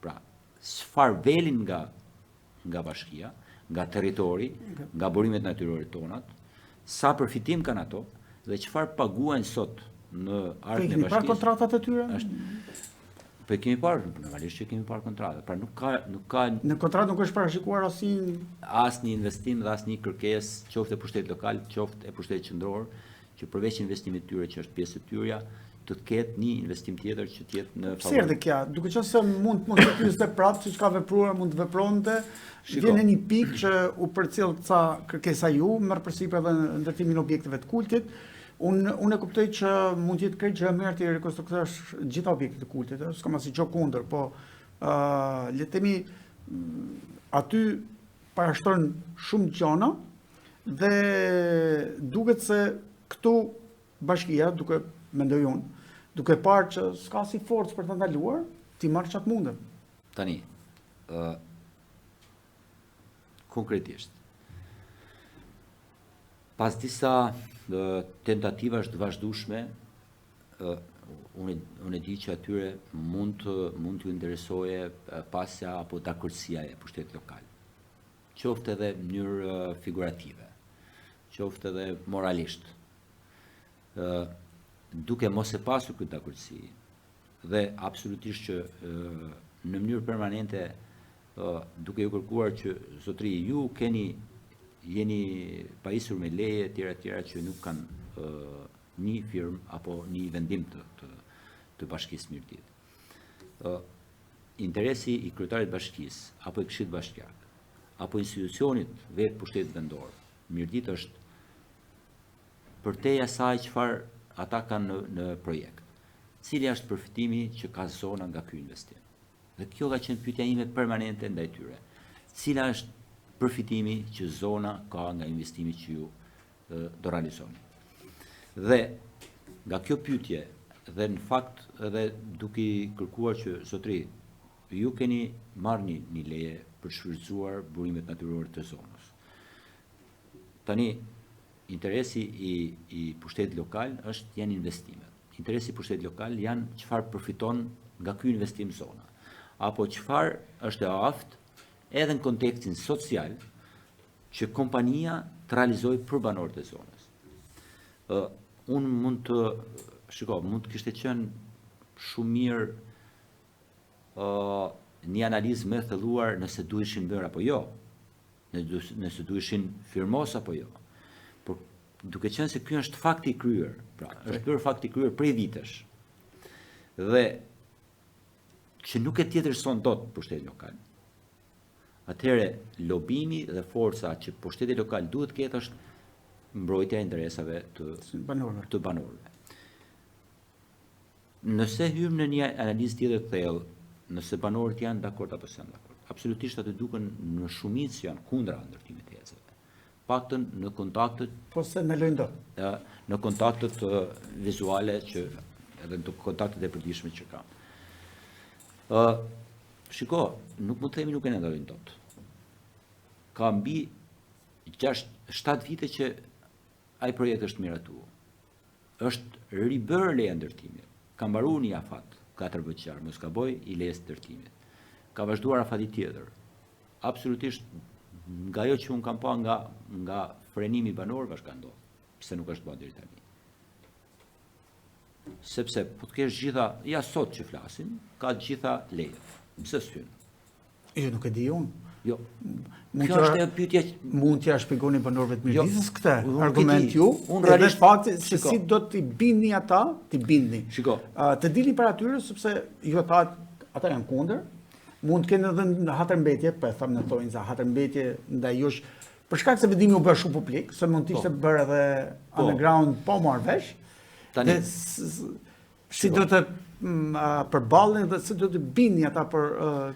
Pra, çfarë velin nga bashkia, nga territori, nga burimet natyrore tonat, sa përfitim kanë ato dhe çfarë paguajnë sot në arkën e bashkisë. Kemi parë kontratat e tyre? Po kemi parë, normalisht që kemi parë kontratat. Pra nuk ka në kontratë nuk është parashikuar asnjë investim dhe asnjë kërkesë, qoftë e pushtetit lokal, qoftë e pushtetit qendror, që përveç investimit të tyre që është pjesë e tyre, të ketë një investim tjetër që të jetë në favor. Pse erdhi kjo? Duke qenë se mund të pyesë prapë siç ka vepruar, mund të vepronte. Vjen në një pikë që u përcjell ca kërkesa ju, merr përsipër edhe ndërtimin e objekteve të kultit. Unë e kuptoj që mund të jetë krejt që e merr ti rekonstruktosh gjitha objektet e kultit, s'kam asnjë gjë kundër, po le të themi aty parashtrojnë shumë gjëna dhe duket se këtu bashkia, duke mendoj unë, duke parë që s'ka si forcë për të ndaluar, ti marrë çat mundën. Tani, konkretisht, pas disa tentativash të vazhdueshme, unë e di që atyre mund t'ju interesoje pasja apo dakordësia e pushtetit lokal. Qoftë edhe në mënyrë figurative, qoftë edhe moralisht. Duke mos e pasur këtë dakordësi dhe absolutisht që në mënyrë permanente duke ju kërkuar që zotëri ju jeni pajisur me leje tjera që nuk kanë një firmë apo një vendim të bashkisë Mirdit. Interesi i kryetarit bashkisë apo i këshillit bashkiak apo institucionit vetë pushtetit vendor Mirdit është përtej asaj çfarë ata kanë në projekt. Cili është përfitimi që ka zona nga ky investim? Dhe kjo ka qenë pyetja ime permanente ndaj tyre. Cila është përfitimi që zona ka nga investimi që ju do realizoni? Dhe nga kjo pyetje dhe në fakt edhe duke kërkuar që zotëri ju keni marrë një leje për shfrytzuar burimet natyrore të zonës. Tani interesi i pushtetit lokal janë investimet. Interesi i pushtetit lokal janë çfarë përfiton nga ky investim zona, apo çfarë është e aftë edhe në kontekstin social që kompania të realizoj për banorët e zonës. Unë mund të kishte qenë shumë mirë një analizë më thelluar nëse duheshin bërë apo jo, nëse duheshin firmos apo jo. Por duke qenë se ky është fakti i kryer, pra është bërë fakti i kryer prej vitesh. Dhe që nuk e tjetërson dot pushteti lokal. Atëherë lobimi dhe forca që pushteti lokal duhet ketë është mbrojtja e interesave të banorëve. Nëse hym në një analizë tjetër të thellë, nëse banorët janë dakord apo s'janë dakord, absolutisht atë duken në shumicë janë kundra ndërtimit të ecëve. Paktën në kontaktet, po se në lojnë dot. Në kontaktet vizuale që edhe në kontaktet e përditshme që kam. Shiko, nuk mund të themi nuk e ndalojnë dot. Ka mbi 6-7 vite që ai projekt është miratuar. Është ribër leja ndërtimit. Ka mbaruar një afat 4 vjeçar, mos gaboj, i lejes ndërtimit. Ka vazhduar afati tjetër. Absolutisht nga ajo që un kam pa nga frenimi banorëve është ka ndodhur, pse nuk është bërë deri tani. Sepse po të kesh gjitha, ja sot që flasim, ka të gjitha lejet. Pse s'hyn? Jo, nuk e di unë. Jo. Kjo është e pyetja. Mund t'ja shpjegoni banorëve të Mirditës këtë unë argument di, ju, unë edhe realisht fakti se si do t'i bindni ata, t'i bindni. Shiko. Të dilni para atyre sepse ju ata janë kundër. Mund të kenë edhe në hatërmbetje, po e them në thonjë za hatërmbetje ndaj jush, për shkak se vendimi u bë shumë publik, se mund të ishte bërë edhe underground po marr vesh. Tani si do të përballen dhe si do të bindni ata për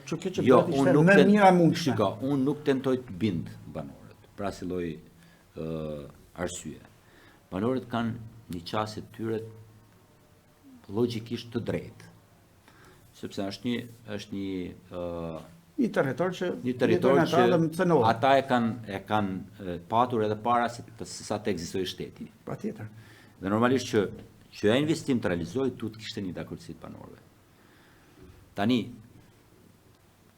që kjo që bëhet ishte më mira mundshme. Shiko, unë nuk tentoj të bind banorët, pra si lloj arsye. Banorët kanë një qasje të tyre logjikisht të drejtë. Sepse është një territor që ata e kanë patur edhe para se sa të ekzistojë shteti. Patjetër. Dhe normalisht që ai investim të realizojë duhet kishte një dakordsi të banorëve. Tani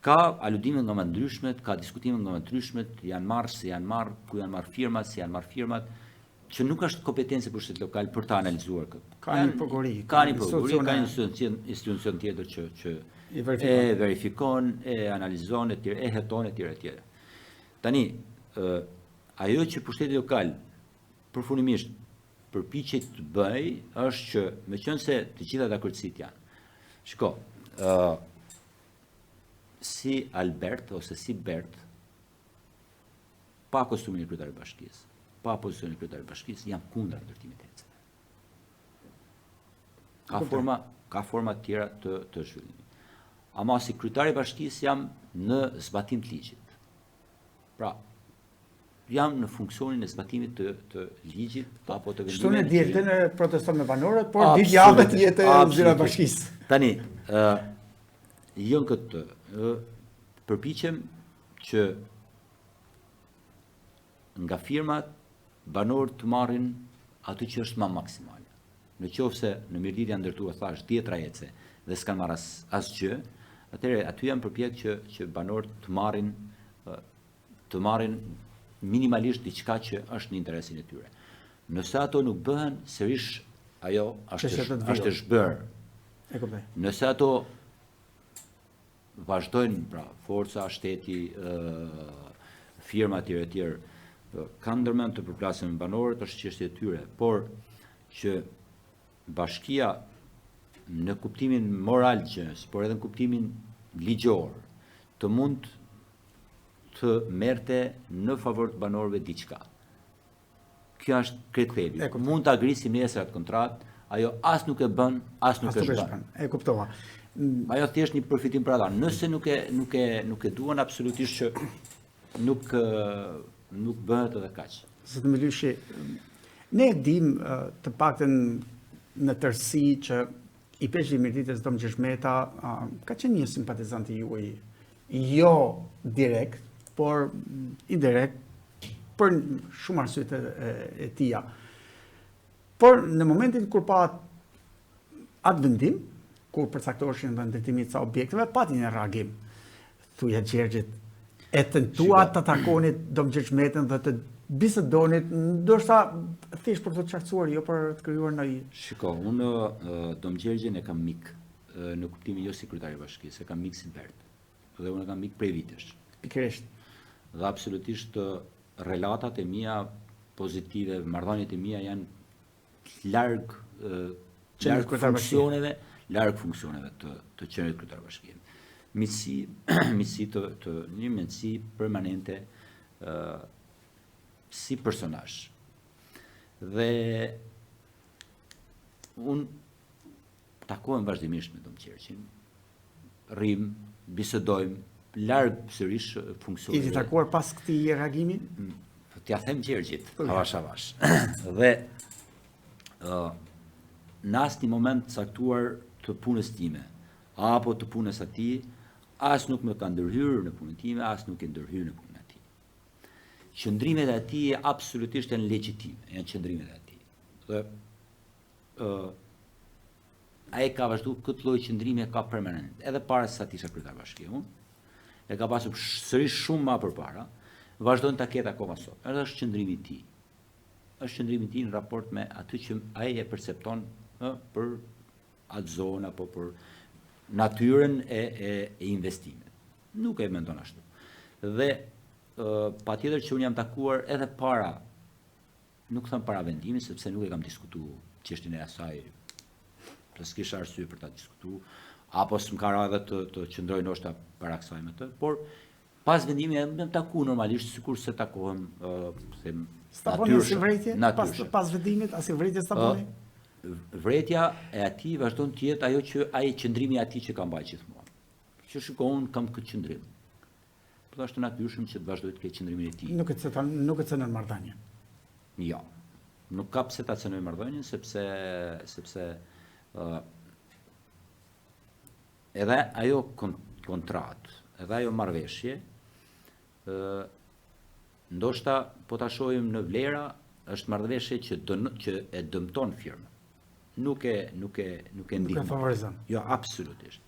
ka aludime nga më ndryshmet, ka diskutime nga më ndryshmet, janë marrë, si janë marrë, ku janë marrë firmat, si janë marrë firmat, që nuk është kompetencë për shtetin lokal për ta analizuar këtë. Ka një prokurori, ka një institucion tjetër që e verifikon, e analizon, e heton etj. Tani, ajo që për shtetin lokal përfundimisht përpiqet të bëj është që meqense të gjitha dakordësit janë. Shiko, si Albert ose si Bert, pa kostumin e kryetarit të bashkisë, pa pozicionin e kryetarit të bashkisë, jam kundër ndërtimit të ecëve. Ka forma të tjera të zhvillimit. Ama si kryetari i bashkisë jam në zbatim të ligjit. Pra, jam në funksionin e zbatimit të ligjit apo të vendimit. Shtunë dielën e proteston me banorët, por ditë javë të jetë zyra e bashkisë. Tani, jo këtë, përpiqem që nga firmat banorët të marrin aty që është më maksimale. Në qoftë se në Mirdit janë ndërtuar thash 10 trajece dhe s'kan marrë asgjë, atëherë aty janë përpjek që banorët të marrin minimalisht diçka që është në interesin e tyre. Nëse ato nuk bëhen, sërish ajo është zhbër. Nëse ato vazhdojnë, pra, forca, shteti, firma etj. Kanë ndërmend të përplasen me banorët, është çështje e tyre, por që bashkia në kuptimin moral gjës, por edhe në kuptimin ligjor, të mund të merrte në favor të banorëve diçka. Kjo është kriteri. Mund ta grisim nesër atë kontratë, ajo as nuk e bën, as nuk e bën. E kuptova. Ajo thjesht një përfitim për ata. Nëse nuk e duan absolutisht që nuk bëhet edhe kaq. Se të më lyshi, ne e dim të paktën në tërësi që i Peshi Mirditës Dom Gjeshmeta ka qenë një simpatizant i juaj, jo direkt, por indirekt, për shumë arsyet e tija. Por në momentin kur pa atë vendim, kur përcaktoheshin dhe ndërtimit sa objekteve, pati një reagim. Thuja Gjergjit, e tentua të takonit Dom Gjeshmetën dhe të bisedonit, ndoshta thjesht për të qartësuar, jo për të krijuar ndonjë. Shiko, unë Dom Gjergjin e kam mik, në kuptimin jo si kryetari i bashkisë, e kam mik si Bert. Dhe unë e kam mik prej vitesh. Pikërisht. Dhe absolutisht relatat e mia pozitive, marrëdhëniet e mia janë larg funksioneve të qenerit kryetar bashkie. Miqësi një miqësi permanente si personazh. Dhe unë takohem vazhdimisht me Dom Gjergjin, rrim, bisedojmë, larg sërish funksioneve. I takuar pas këtij reagimi? T'ja them Gjergjit, avash. Dhe në asnjë moment caktuar të punës time, apo të punës atij, as nuk më ka ndërhyrë në punën time, as nuk e ndërhyr në punën atij. Qëndrimet e atij absolutisht janë legjitime, janë qëndrimet e atij. Dhe ai ka vazhduar këtë lloj qëndrimi ka permanent, edhe para se të isha kryetar bashkie unë. E ka pasur sërish shumë më përpara, vazhdon ta ketë akoma sot. Edhe është qëndrimi i tij. Është qëndrimi i tij në raport me atë që ai e percepton për atë zonë apo për natyrën e investimet. Nuk e mendon ashtu. Dhe patjetër që unë jam takuar edhe para, nuk them para vendimit, sepse nuk e kam diskutuar çështjen e asaj, s'kisha arsye për ta diskutuar, apo s'm ka radhë të qëndroj ndoshta para kësaj me të, por pas vendimit jam takuar normalisht sikur se takohem, them, natyrshëm. Pas vendimit as i vërejtje staponi? Vërejtja e atij vazhdon të jetë ajo që ai qëndrimi i atij që ka mbajtur gjithmonë. Që shikoj unë kam këtë qëndrim. Po është natyrshëm që të vazhdoj të ketë qëndrimin e tij. Nuk e cënon marrëdhënien. Jo. Nuk ka pse ta cënoj marrëdhënien sepse edhe ajo kontratë, edhe ajo marrëveshje, ndoshta po ta shohim në vlera, është marrëveshje që e dëmton firmën. Nuk e ndihmon. Nuk e favorizon. Jo, absolutisht.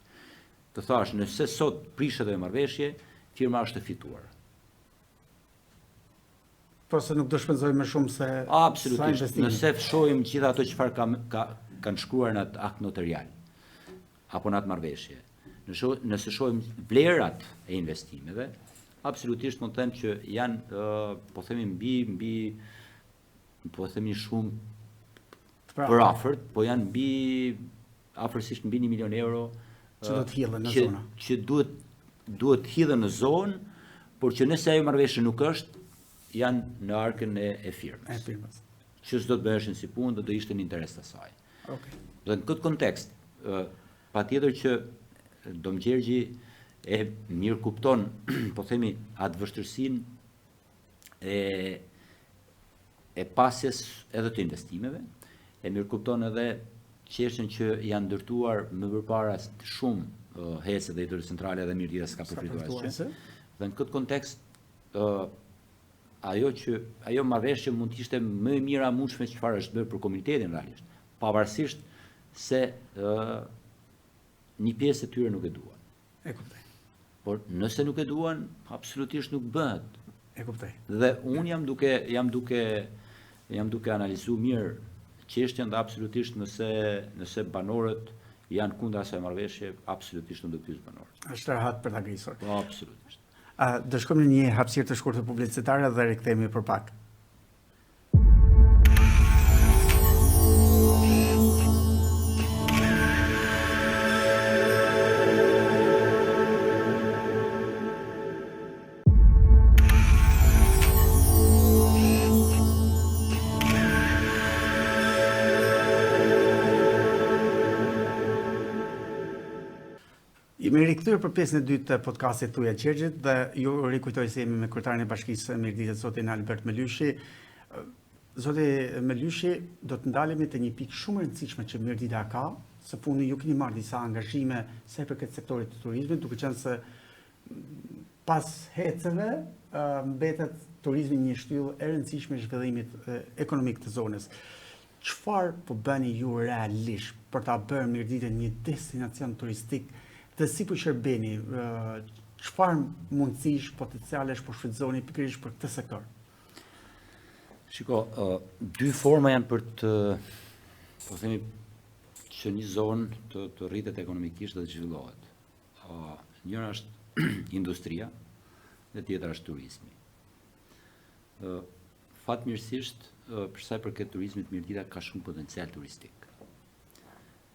Të thash, nëse sot prishet ajo marrëveshje, firma është e fituar. Po se nuk do shpenzoj më shumë se absolutisht. Nëse shohim gjithë ato çfarë kanë shkruar në atë akt notarial apo në atë marrëveshje. Nëse shohim vlerat e investimeve, absolutisht mund të them që janë po themi mbi po themi shumë për afërt, po janë afërsisht mbi 1 milion euro që do të hidhen në zonë. Që duhet hidhen në zonë, por që nëse ajo marrëveshje nuk është, janë në arkën e firmës. Që s'do të bëheshin si punë, do ishte në interes të saj. Okay. Dhe në këtë kontekst, patjetër që Dom Gjergji e mirë kupton, po themi, atë vështirësinë e pasjes edhe të investimeve, e mirë kupton edhe çështjen që janë ndërtuar më përpara shumë hese dhe hidrocentrale dhe mirë s'ka përfituar asgjë. Dhe në këtë kontekst, ajo marrëveshje mund të ishte më e mira mundshme çfarë është bërë për komunitetin realisht, pavarësisht se një pjesë e tyre nuk e duan. E kuptoj. Por nëse nuk e duan, absolutisht nuk bëhet. E kuptoj. Dhe unë jam duke analizuar mirë çështjen dhe absolutisht nëse banorët janë kundër asaj marrëveshje, absolutisht nuk do pyes banorët. Është rahat për ta grisur. Po absolutisht. Do shkojmë në një hapësirë të shkurtër publicitare dhe rikthehemi për pak. Jemi rikthyer për pjesën e dytë të podcastit Thuja Gjergjit dhe ju rikujtoj se jemi me kryetarin e bashkisë Mirëditet, zotin Albert Melyshi. Zoti Melyshi, do të ndalemi te një pikë shumë e rëndësishme që Mirdita ka, së fundi ju keni marrë disa angazhime sa i përket sektorit të turizmit, duke qenë se pas heceve mbetet turizmi një shtyllë e rëndësishme e zhvillimit ekonomik të zonës. Çfarë po bëni ju realisht për ta bërë Mirditën një destinacion turistik? Dhe si po shërbeni, çfarë mundësish potencialesh po shfrytëzoni pikërisht për këtë sektor? Shiko, dy forma janë për të, po themi, që një zonë të rritet ekonomikisht dhe të zhvillohet. Njëra është industria dhe tjetra është turizmi. Fatmirësisht, për sa i përket turizmit, Mirdita ka shumë potencial turistik.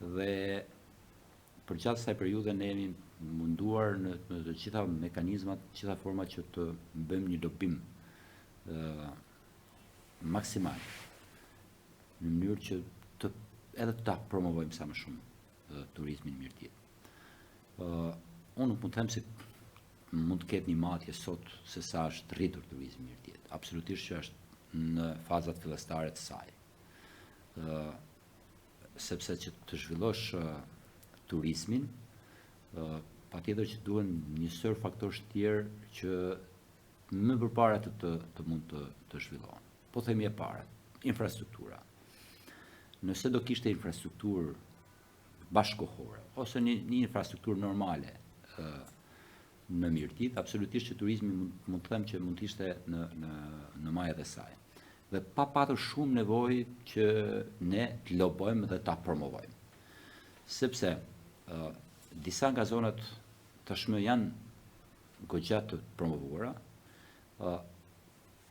Dhe për gjatë kësaj periudhe ne jemi munduar në të gjitha mekanizmat, të gjitha format që të bëjmë një lobim maksimal në mënyrë që edhe ta promovojmë sa më shumë turizmin në Mirditë. Unë nuk mund të them se mund të ketë një matje sot se sa është rritur turizmi në Mirditë. Absolutisht që është në fazat fillestare të saj. Sepse që të zhvillosh turizmin, patjetër që duhen një sër faktorësh tjerë që më përpara të mund të zhvillohen. Po themi e para, infrastruktura. Nëse do kishte infrastrukturë bashkëkohore ose një infrastrukturë normale në Mirditë, absolutisht që turizmi mund të them që mund të ishte në majat e saj. Dhe pa patur shumë nevojë që ne të lobojmë dhe ta promovojmë. Sepse disa nga zonat tashmë janë goxha të promovuara,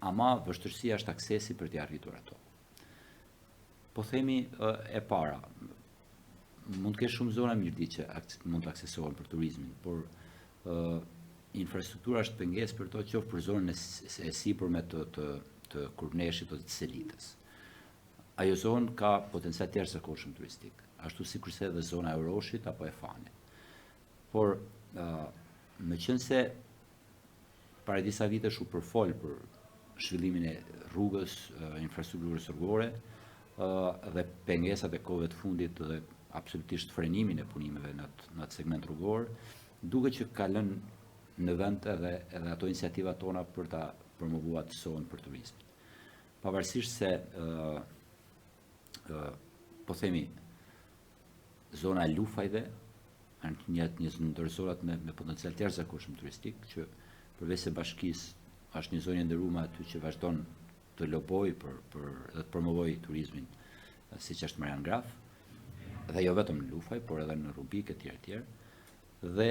ama vështirësia është aksesi për t'i arritur ato. Po themi e para, mund të kesh shumë zona Mirditë që mund të aksesohen për turizmin, por infrastruktura është pengesë për to qoftë për zonën e sipërme të Kurneshit ose të Selitës. Ajo zonë ka potencial të jashtëzakonshëm turistik, ashtu sikurse edhe zona e Oroshit apo e Fanit. Por meqense para disa vitesh u përfol për zhvillimin e rrugës, infrastrukturës rrugore dhe pengesat e kohëve të fundit dhe absolutisht frenimin e punimeve në atë segment rrugor, duket që ka lënë në vend edhe ato iniciativat tona për ta promovuar atë zonë për turizmin. Pavarësisht se po themi zona e Lufajve është një ndër zonat me potencial të jashtëzakonshëm turistik, që përveç se bashkisë është një zonë e nderuar aty që vazhdon të lobojë për dhe të promovojë turizmin, siç është Marian Graf, dhe jo vetëm në Lufaj, por edhe në Rubik e tjerë, dhe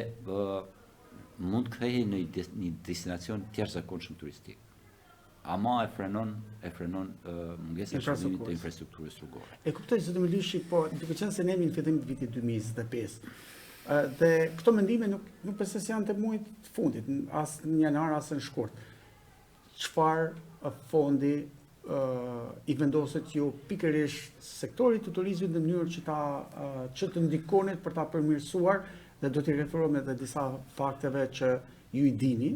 mund të kthehej në një destinacion të jashtëzakonshëm turistik. Ama e frenon mungesa e shërbimit të infrastrukturës rrugore. E kuptoj zotë Milishi, po duke qenë se ne jemi në fillim të vitit 2025. Dhe këto mendime nuk besoj se janë të muajit të fundit, as në janar as në shkurt. Çfarë fondi i vendoset ju pikërisht sektorit të turizmit në mënyrë që të ndikonit për ta përmirësuar, dhe do t'i referohem edhe disa fakteve që ju i dini,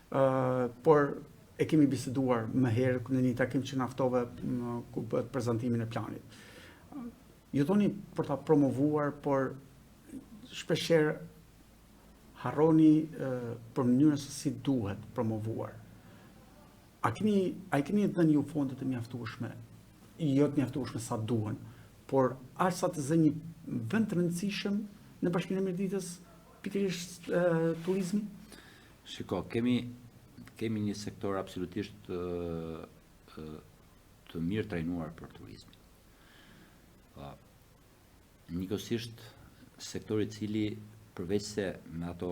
por e kemi biseduar më herë në një takim që naftove ku bëhet prezantimin e planit. Ju thoni për ta promovuar, por shpeshherë harroni për mënyrën se si duhet promovuar. A keni dhënë ju fondet të mjaftueshme, jo të mjaftueshme sa duhen, por aq sa të zë një vend të rëndësishëm në Bashkinë e Mirditës pikërisht turizmi? Shiko, kemi një sektor absolutisht të mirë trajnuar për turizmin. Njëkohësisht sektori i cili përveç se me ato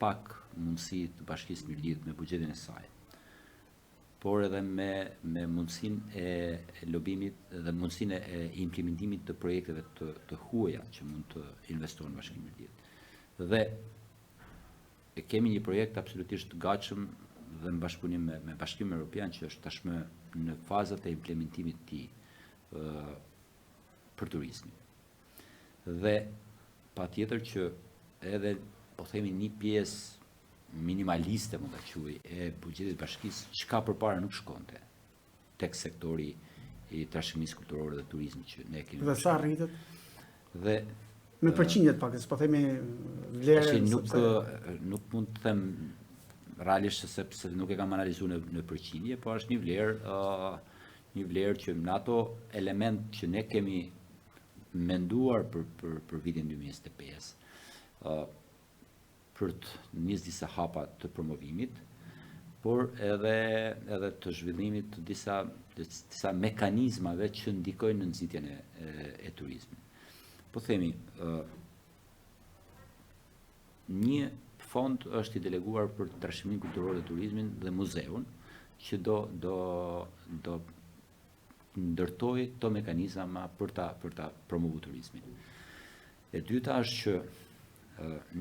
pak mundësi të Bashkisë Mirditë me buxhetin e saj, por edhe me mundësinë e lobimit dhe mundësinë e implementimit të projekteve të huaja që mund të investohen në Bashkinë Mirditë. Dhe kemi një projekt absolutisht të gatshëm dhe në bashkëpunim me Bashkimin Evropian që është tashmë në fazat e implementimit të tij për turizmin. Dhe patjetër që edhe po themi një pjesë minimaliste mund ta quaj e buxhetit bashkisë çka përpara nuk shkonte tek sektori i trashëgimisë kulturore dhe turizmit që ne kemi. Dhe sa rritet? Dhe me përqindje të paktën, po themi vlerë. Nuk mund të them realisht sepse nuk e kam analizuar në përqindje, por është një vlerë që në ato element që ne kemi menduar për vitin 2025, për të nisë disa hapa të promovimit, por edhe të zhvillimit të disa mekanizmave që ndikojnë në nxitjen e turizmit. Po themi, një fond është i deleguar për trashëgiminë kulturore dhe turizmin dhe muzeun, që do ndërtoj këto mekanizma për ta promovuar turizmin. E dyta është që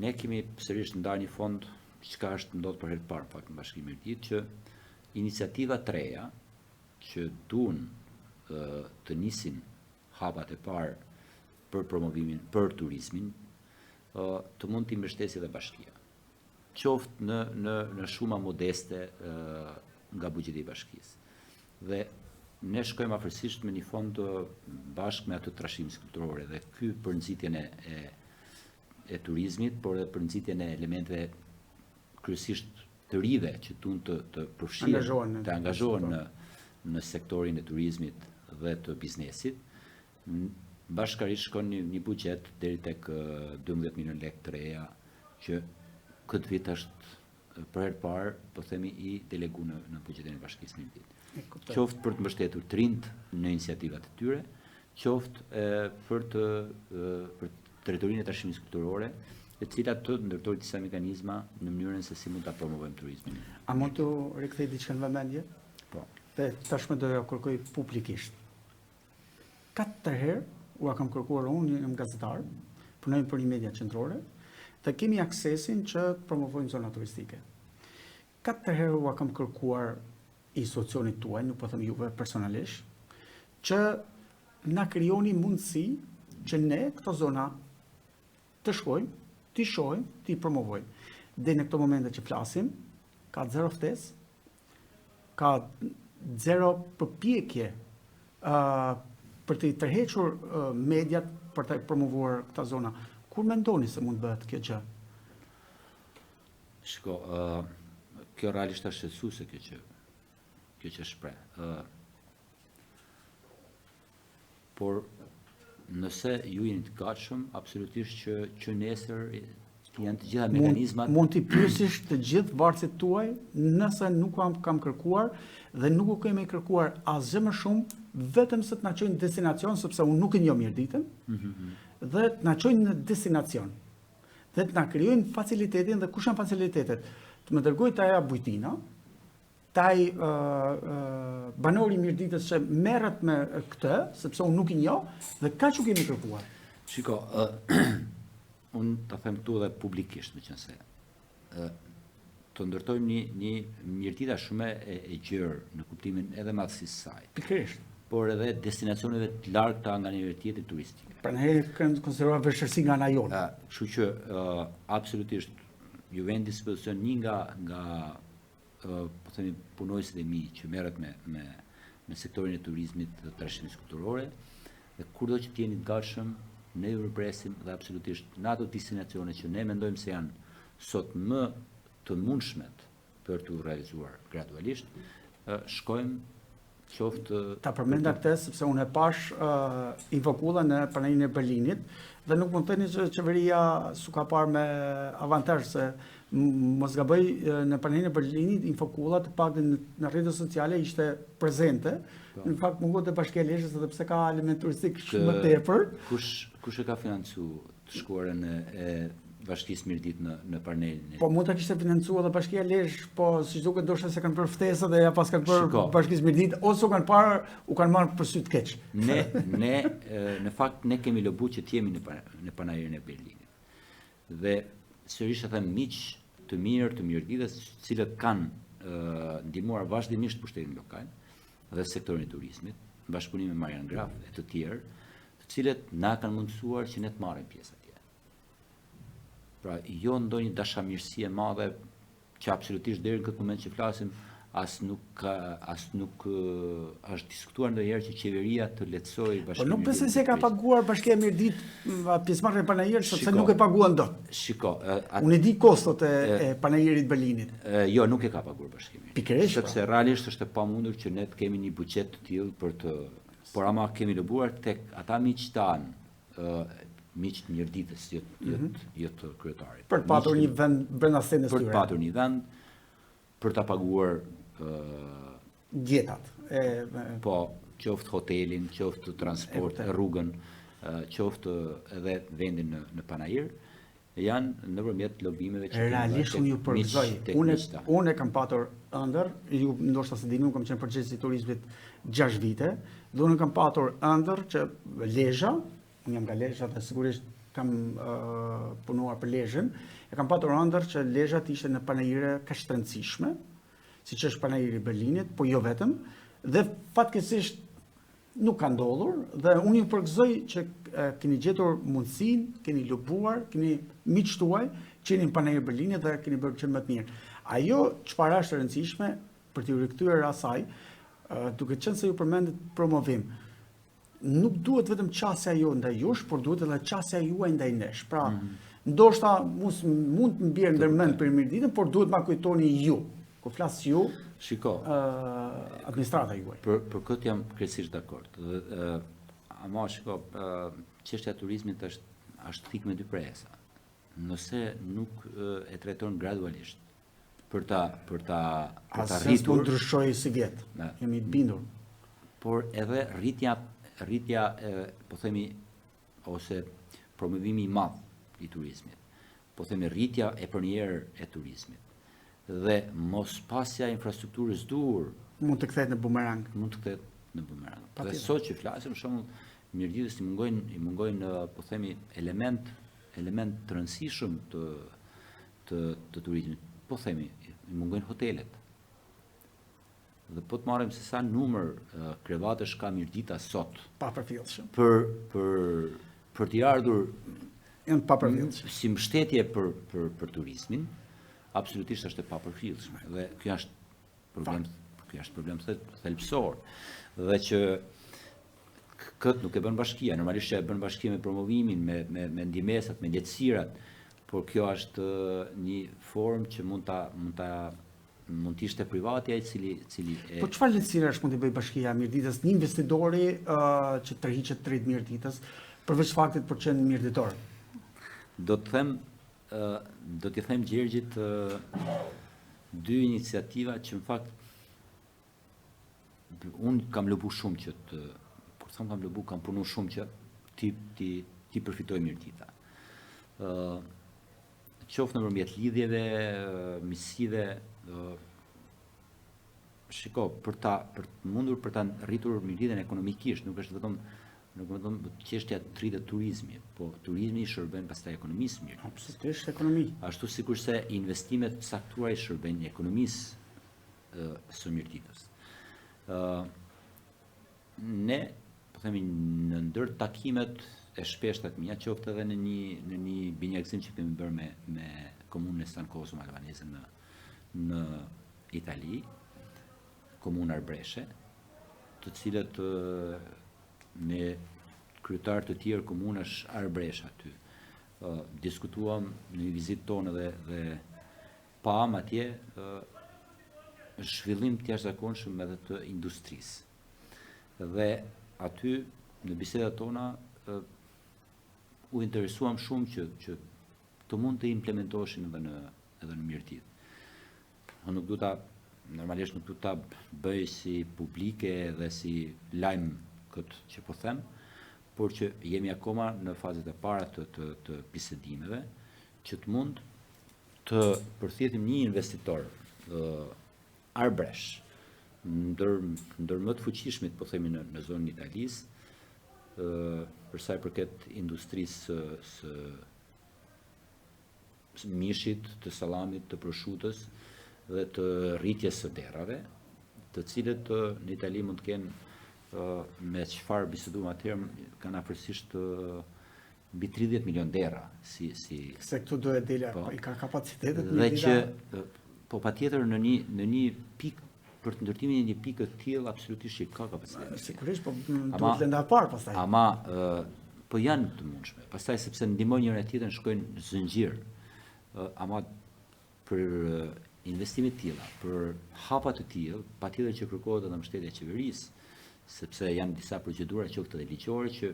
ne kemi sërish ndarë një fond çka është ndodhur për herë të parë pak në Bashkimin e Mërditit, që iniciativa të reja që duan të nisin hapat e parë për promovimin, për turizmin, të mund t'i mbështesë edhe bashkia. Qoftë në shuma modeste nga buxheti i bashkisë. Dhe ne shkojmë afërsisht me një fond bashkë me atë trashëgimit kulturore dhe ky për nxitjen e turizmit, por edhe për nxitjen e elementeve kryesisht të rive që duan të përfshihen, të angazhohen në sektorin e turizmit dhe të biznesit. Bashkërisht shkon një buxhet deri tek 12 milion lekë të reja që këtë vit është për herë parë, po themi, i delegu në buxhetin e Bashkisë së Mërditit. Qoftë për të mbështetur të rinjt në iniciativat e tyre, qoftë për territorinë e trashëgimisë kulturore, e cilat të ndërtojnë disa mekanizma në mënyrën se si mund ta promovojmë turizmin. A mund të rikthej diçka në vëmendje? Po. Dhe tashmë do ja kërkoj publikisht. 4 herë ua kam kërkuar unë, jam gazetar, punojmë për një media qendrore, dhe kemi aksesin që promovojmë zona turistike. 4 herë ua kam kërkuar institucionit tuaj, nuk po them juve personalisht, që na krijoni mundësi që ne këto zona të shkojmë, t'i shohim, t'i promovojmë. Dhe në këto momente që flasim, ka zero ftesë, ka zero përpjekje për të tërhequr mediat për të promovuar këta zona. Kur mendoni se mund bëhet kjo gjë? Shiko, kjo realisht është shqetësuese kjo që shpreh. Por nëse ju jeni të gatshëm, absolutisht që nesër janë të gjitha mekanizmat. Mund t'i pyesish të gjithë varësit tuaj, nëse nuk kam kërkuar dhe nuk u kemi kërkuar asgjë më shumë, vetëm se të na çojnë në destinacion, sepse unë nuk e njoh Mirditën, dhe të na çojnë në destinacion. Dhe të na krijojnë facilitetin, dhe kush janë facilitetet? Të më dërgojë taja Bujtina, taj banori Mirditës që merret me këtë, sepse unë nuk i njoh, dhe kaq u kemi kërkuar. Shiko, unë ta them këtu edhe publikisht, meqense të ndërtojmë një Mirdita shumë e gjerë në kuptimin edhe madhësisë saj. Pikërisht. Por edhe destinacioneve të largëta nga një tjetër turistike. Prandaj kanë konsideruar vështirësi nga ana jonë. Kështu që absolutisht ju vjen dispozicion një nga po themi punojësit e mi që merret me sektorin e turizmit dhe trashëgimisë kulturore, dhe kurdo që të jeni të gatshëm, ne ju përpresim dhe absolutisht në ato destinacione që ne mendojmë se janë sot më të mundshmet për të realizuar gradualisht, shkojmë qoftë. Ta përmenda këtë sepse unë e pash invokulla në pranarinë e Berlinit dhe nuk mund të theni që qeveria s'u ka parë me avantazh, se mos gaboj, në pranarinë e Berlinit infokulla të paktën në rrjetet sociale ishte prezente. Në fakt mungot e Bashkia e Lezhës, edhe pse ka element turistik shumë më tepër. Kush e ka financuar të shkuarën e Bashkisë Mirdit në panelin? Po mund ta kishte financuar edhe Bashkia e Lezhë, po siç duket ndoshta se kanë bërë ftesë dhe ja pas kanë bërë Bashkisë Mirdit, ose u kanë marrë për sy të keq. Ne në fakt ne kemi lobu që të jemi në panelin e Berlinit. Dhe sërish e them miq të mirë të Mirditës, të cilët kanë ndihmuar vazhdimisht pushtetin lokal dhe sektorin e turizmit, në bashkëpunim me Marian Graf e të tjerë, të cilët na kanë mundësuar që ne të marrim pjesë atje. Pra, jo ndonjë dashamirësi e madhe që absolutisht deri në këtë moment që flasim, as nuk është diskutuar ndonjëherë që qeveria të lehtësojë Bashkimin. Po nuk besoj se ka paguar Bashkia e Mirdit pjesëmarrjen e panajërit, sepse nuk e paguan dot. Shiko, unë e di kostot e panajërit Berlinit. Jo, nuk e ka paguar Bashkimi. Pikërisht. Sepse realisht është e pamundur që ne të kemi një buxhet të tillë për të, por ama kemi lëbuar tek ata miq tanë, miq të Mirditës, jo të kryetarit. Për të patur një vend brenda scenës tyre. Për të patur një vend për ta paguar Dietat. po, qoftë hotelin, qoftë transport, rrugën, qoftë edhe vendin në panajër, janë nëpërmjet lobimeve që realisht unë ju përgëzoj. Unë e kam patur ëndër, ju ndoshta se dini, unë kam qenë përgjegjës i turizmit 6 vite, dhe unë kam patur ëndër që Lezhë, unë jam nga Lezhë dhe sigurisht kam punuar për Lezhën, e kam patur ëndër që Lezhë ishte në panajire kaq të rëndësishme, siç është panajiri i Berlinit, po jo vetëm, dhe fatkeqësisht nuk ka ndodhur, dhe unë ju përgëzoj që keni gjetur mundësinë, keni lobuar, keni miqtë tuaj, qenin në panajir Berlinit dhe keni bërë që më të mirë. Ajo çfarë është e rëndësishme për t'ju rikthyer asaj, duke qenë se ju përmendet promovim, nuk duhet vetëm qasja jo ndaj jush, por duhet edhe qasja juaj ndaj nesh. Pra, ndoshta mund të mbjerë ndërmend për mirëditën, por duhet ma kujtoni ju. Kur flas ju, shiko, administrata juaj. Për këtë jam krejtësisht dakord. Ama shiko, çështja e turizmit është thik me dy presa. Nëse nuk e trajton gradualisht për ta rritur, nuk ndryshoj si vjet. Jemi të bindur. Por edhe rritja po themi, ose promovimi i madh i turizmit, po themi rritja e përnjerë e turizmit, dhe mos pasja infrastrukturës duhur mund të kthehet në bumerang. Dhe sot që flasim, shumë mirëditës i mungojnë po themi element të rëndësishëm të turizmit. Po themi, i mungojnë hotelet. Dhe po të marrim se sa numër krevatësh ka mirëdita sot. Pa përfillshëm. Për t'i ardhur si mbështetje për turizmin, absolutisht është e papërfillshme, dhe kjo është problem thelbësor, dhe që këtë nuk e bën bashkia, normalisht që e bën bashkia me promovimin, me ndihmesat, me lehtësirat, por kjo është një formë që mund të ishte privati ai cili Po çfarë lehtësirash mund të bëj bashkia mirëditës, një investitori që tërhiqet drejt mirëditës, përveç faktit për qenë mirëditor? Do t'i them Gjergjit dy iniciativa që në fakt unë kam lëbu shumë që kam punu shumë që ti përfitoj mirëdita. Qoftë nëpërmjet lidhjeve, miqësive, shiko, për mundur për ta rritur mirëditën ekonomikisht, nuk është vetëm çështja e rritjet turizmi, po turizmi i shërben pastaj ekonomisë mirë. Absolutisht ekonomi. Ashtu sikurse investimet të caktuara i shërbejnë ekonomisë së mirëditës. Ne, po themi, në ndër takimet e shpeshta të mia, qoftë edhe në një binjakësim që kemi bërë me komunën e San Koso Albanese në Itali, komunë Arbreshe, të cilët me kryetar të tjerë komunash Arbresha aty. Diskutuam në një vizitë tonë dhe pam atje zhvillim të jashtëzakonshëm edhe të industrisë. Dhe aty në bisedat tona u interesuam shumë që të mund të implementoheshin edhe në mirëditë. Normalisht nuk du ta bëj si publike dhe si lajm këtë që po them, por që jemi akoma në fazet e para të bisedimeve, që të mund të përthjetim një investitor Arbresh, ndër më të fuqishmit, po themi, në zonën e Italisë, për sa i përket industrisë së mishit, të sallamit, të proshutës dhe të rritjes së derrave, të cilët në Itali mund të kenë me çfarë biseduam atëherë, kanë afërsisht mbi 30 milion derra si se këtu do e dela, i ka kapacitetet dhe që po patjetër në një pikë për të ndërtimin e një pikë të tillë absolutisht që ka kapacitet. Sigurisht, po duhet lënda parë pastaj. Ama po janë të mundshme. Pastaj sepse ndihmojnë njëra tjetrën, shkojnë në zinxhir. Ama për investime të tilla, për hapa të tillë, patjetër që kërkohet edhe mbështetja e qeverisë, sepse janë disa procedura qoftë edhe ligjore që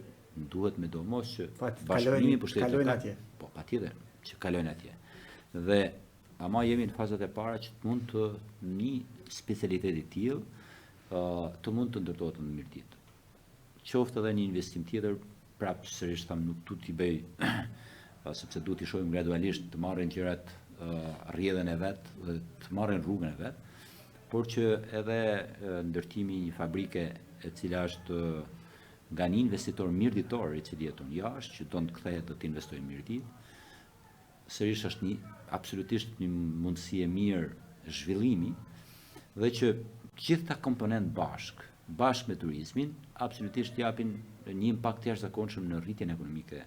duhet me domos që bashkëpunimi pushtetit kalojnë atje. Po patjetër që kalojnë atje. Dhe ama jemi në fazat e para që të mund të një specialitet i tillë të mund të ndërtohet në mirëditë. Qoftë edhe një investim tjetër, prapë sërish tham nuk tu t'i bëj sepse duhet t'i shohim gradualisht të marrin gjërat rrjedhën e vet dhe të marrin rrugën e vet, por që edhe ndërtimi i një fabrike e cila është nga një investitor mirëditor i cili jeton jashtë, që do të kthehet do të investojë në mirëditë, sërish është absolutisht një mundësi e mirë zhvillimi dhe që gjithë ta komponent bashkë me turizmin, absolutisht japin një impakt të jashtëzakonshëm në rritjen ekonomike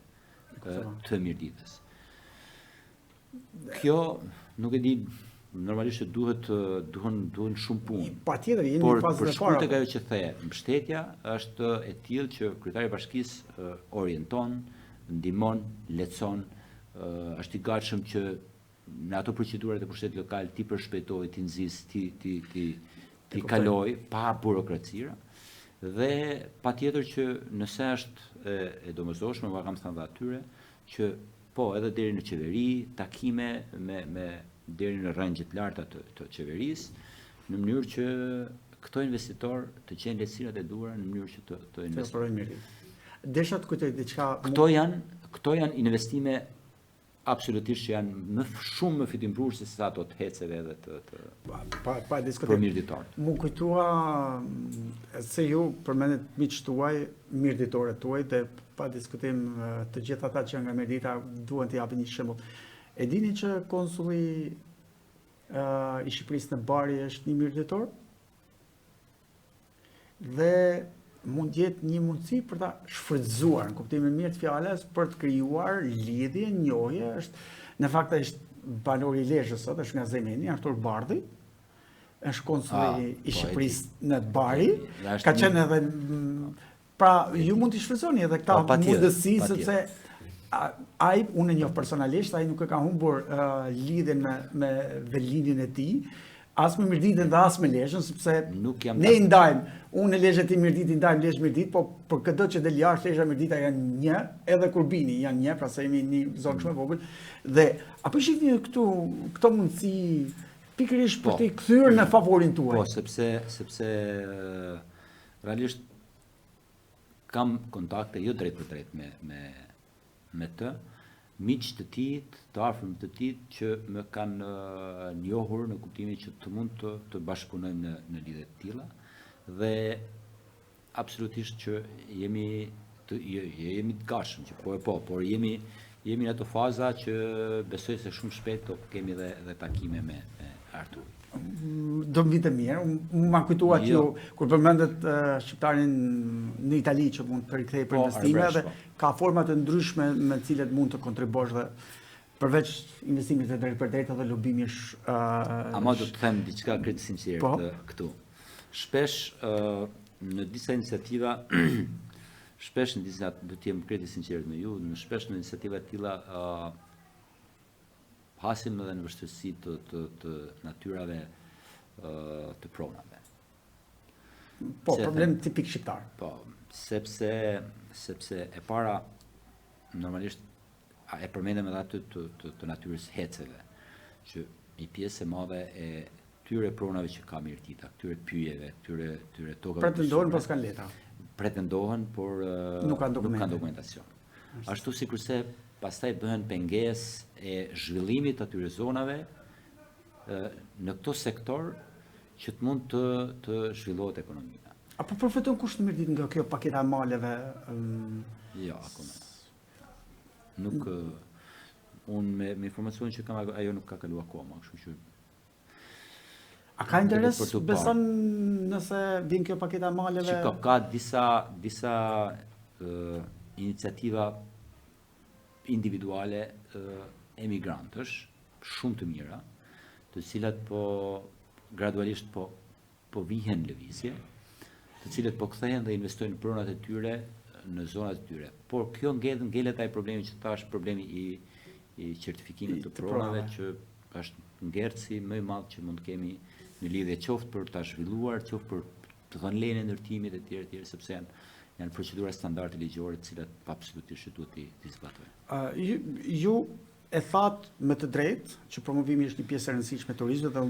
të mirditës. Kjo nuk e di, normalisht duhen shumë punë. Patjetër, jemi por në fazën për e shkurt parë. tek ajo që the, mbështetja është e tillë që kryetari i bashkisë orienton, ndihmon, lehtëson, është i gatshëm që në ato procedurat e pushtetit lokal ti përshpejtoj, ti nxis, ti kaloj pa burokracira dhe patjetër që nëse është e domosdoshme, ma kam thënë atyre që po edhe deri në qeveri, takime me deri në rangje të larta të qeverisë, në mënyrë që këto investitor të gjenë lehtësirat e duhura në mënyrë që të investojnë. Desha të kujtoj diçka. Këto janë investime absolutisht që janë shumë më fitimprur se sa ato të heceve edhe për mirëditorët. Mu kujtua se ju përmendet miqtë tuaj, mirëditorët tuaj, dhe pa diskutim të gjithë ata që nga Mirdita duhen të japin një shembull. E dini që konsulli i Shqipërisë në Bari është një mirëditor? Dhe mund jetë një mundësi për ta shfrytzuar, në kuptimin mirë të fjalës, për të krijuar lidhje, njohje, në fakt është banori i Lezhës sot, është nga Zemeni, Artur Bardhi, është konsulli i Shqipërisë në Bari, ka qenë edhe pra ju mund t'i shfrytëzoni edhe këta mundësi, sepse ai unë e njoh personalisht, ai nuk e ka humbur lidhjen me velinjen e tij, as me Mirditën dhe as me Lezhën, sepse ne i ndajmë, unë e Lezhë ti Mirdit i ndajmë Lezhë Mirdit, po për këtë që del jashtë Lezhë Mirdita janë një, edhe Kurbini janë një, pra se jemi një zonë shumë e vogël, dhe apo shihni këto mundësi pikërisht për t'i kthyer në favorin tuaj? Po, sepse realisht kam kontakte jo drejt për drejt me të, miq të tij, të afërm të tij që më kanë njohur në kuptimin që të mund të bashkëpunojmë në lidhje të tilla dhe absolutisht që jemi të gatshëm që por jemi në ato faza që besoj se shumë shpejt do kemi edhe takime me Artur. Do më vite mirë, ma kujtuat ju, kur përmendet shqiptarin në Itali që mund të rikthej për investime dhe ka format të ndryshme me cilet mund të kontribosh dhe përveç investimit të drejt për drejt edhe lobimish. Ama do të them diçka krejt sinqert këtu. Shpesh në disa iniciativa, do të jem krejt sinqert me ju, shpesh në iniciativa të tilla hasim edhe në vështirësi të natyrave të pronave. Po, problem tipik shqiptar. Po, sepse e para, normalisht, e përmendem edhe aty të natyrës heceve, që një pjesë e madhe e tyre pronave që ka Mirdita, tyre pyjeve, tyre tokave. Pretendohen, po s'kan letra. Pretendohen, por nuk kanë dokumentacion. Ashtu si kurse pastaj bëhen pengesë e zhvillimit të atyre zonave në këto sektor që të mund të zhvillohet ekonomia. Apo përfiton kush në Mirditë nga kjo paketa maleve? Jo, akoma. Nuk, unë me informacion që kam, ajo nuk ka kalu akoma, kështu që... A ka interes, beson nëse vjen kjo paketa maleve? Që ka disa iniciativa individuale emigrantësh, shumë të mira, të cilat gradualisht po vihen lëvizje, të cilat po kthehen dhe investojnë në pronat e tyre në zonat e tyre. Por kjo ngelet ai problemi që thash, problemi i certifikimit të pronave, që është ngerësi më i madh që mund të kemi në lidhje qoftë për ta zhvilluar, qoftë për të dhënë lejen e ndërtimit e tjerë, sepse janë procedura standarde ligjore të cilat absolutisht duhet t'i zbatojnë. Ju e thatë me të drejtë që promovimi është një pjesë e rëndësishme e turizmit dhe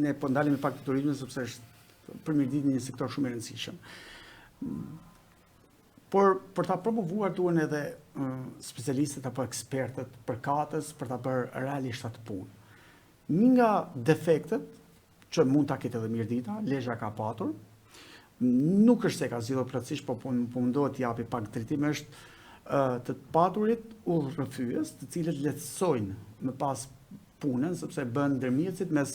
ne po ndalemi pak të turizmit sepse është përmirëditje një sektor shumë i rëndësishëm. Por për ta promovuar duhen edhe specialistët apo ekspertët përkatës për ta bërë realisht atë punë. Një nga defektet që mund ta ketë edhe Mirdita, Lezhë ka patur, nuk është se ka zgjidhur plotësisht, po mundohet të japi pak drejtim, është të paturit udhërrëfyes, të cilët lehtësojnë më pas punën, sepse bën ndërmjetësit mes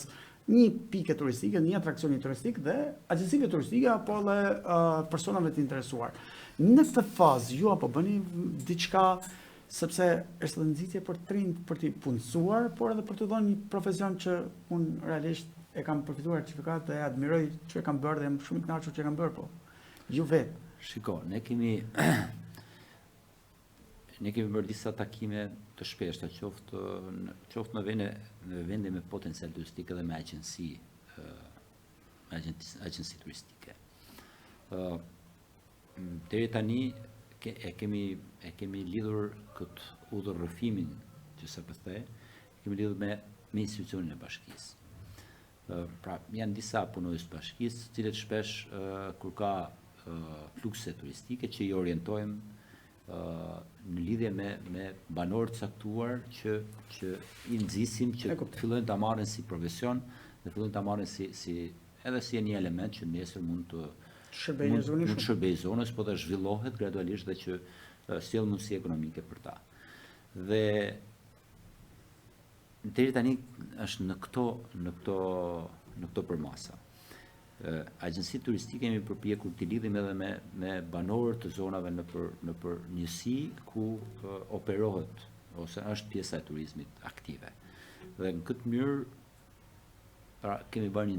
një pike turistike, një atraksioni turistik dhe agjencive turistike apo edhe personave të interesuar. Në këtë fazë ju apo bëni diçka sepse është dhe nxitje për të rinj për të punësuar, por edhe për të dhënë një profesion që unë realisht e kam përfituar certifikat dhe admiroj që e kam bërë dhe jam shumë i kënaqur që e kam bërë, po. Ju vetë. Shiko, ne kemi bërë disa takime të shpeshta, qoftë në vende me potencial turistik edhe me agjenci turistike. Deri tani e kemi lidhur këtë udhërrëfimin që sa përthe, kemi lidhur me institucionin e bashkisë. Pra, janë disa punojës të bashkisë, cilët shpesh kur ka flukse turistike që i orientojmë në lidhje me banorë të caktuar që i nxisim që fillojnë ta marrin si profesion dhe fillojnë ta marrin edhe si një element që nesër mund të shërbejë zonës, po të zhvillohet gradualisht dhe që sjell mundësi ekonomike për ta. Dhe deri tani është në këto përmasa. Agjenci turistike jemi përpjekur të lidhim edhe me banorët të zonave nëpër njësi ku operohet ose është pjesa e turizmit aktive. Dhe në këtë mënyrë kemi bërë një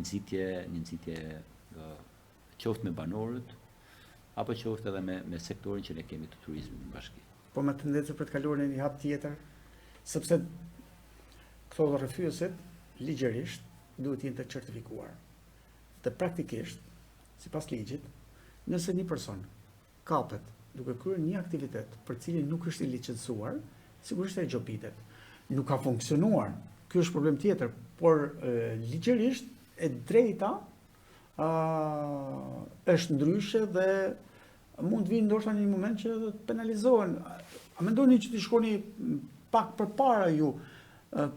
nxitje qoftë me banorët apo qoftë edhe me sektorin që ne kemi të turizmit në bashki. Po me tendencë për të kaluar në një hap tjetër, sepse këto udhërrëfyesit ligjërisht duhet të jenë të certifikuar. Dhe praktikisht, sipas ligjit, nëse një person kapet duke kryer një aktivitet për cilin nuk është i licencuar, sigurisht e gjobitet. Nuk ka funksionuar. Ky është problem tjetër, por ligjërisht e drejta është ndryshe dhe mund të vinë ndoshta në një moment që të penalizohen. A mendoni që të shkoni pak përpara ju,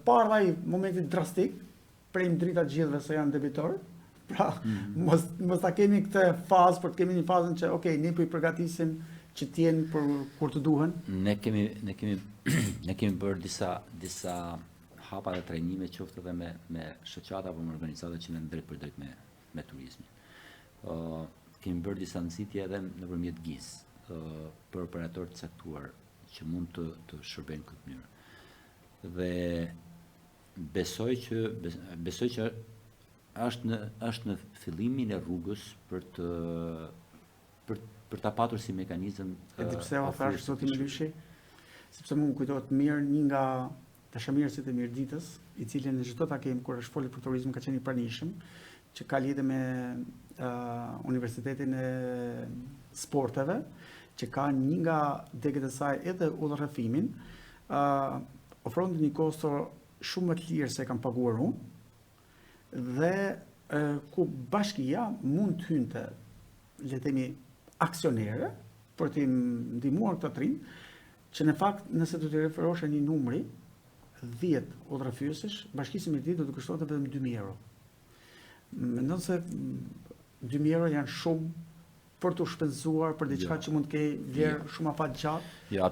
para ai momentit drastik, prejmë drita të gjithëve se janë debitorë? Pra, mos ta kemi këtë fazë, por të kemi një fazën që, ne po i përgatisim që t'jenë për kur të duhen. Ne kemi bërë disa hapa dhe trajnime qoftë edhe me shoqata apo me organizata që në drejt për drejt me turizmin. Kemi bërë disa nxitje edhe nëpërmjet GIS për operatorë të caktuar që mund të shërbejnë këtë mënyrë. Dhe besoj që është në fillimin e rrugës për ta patur si mekanizëm. Edhe pse u thash zoti Milyshi, sepse më kujtohet mirë një nga dashamirësit e Mirditës, i cili në çdo takim kur është folur për turizëm ka qenë i pranishëm, që ka lidhje me Universitetin e Sporteve, që ka një nga degët e saj edhe udhërrëfimin, ofronte një kosto shumë më të lirë se kam paguar unë, dhe ku bashkia mund të hynte, le të themi, aksionere për të ndihmuar këtë trim, që në fakt nëse do të referosh një numri 10 udhërrëfyesesh, bashkisë Mirditë do të kushtonte vetëm 2.000 euro. Mendon se 2.000 euro janë shumë për të shpenzuar për diçka që mund të ketë vlerë shumë afat gjatë.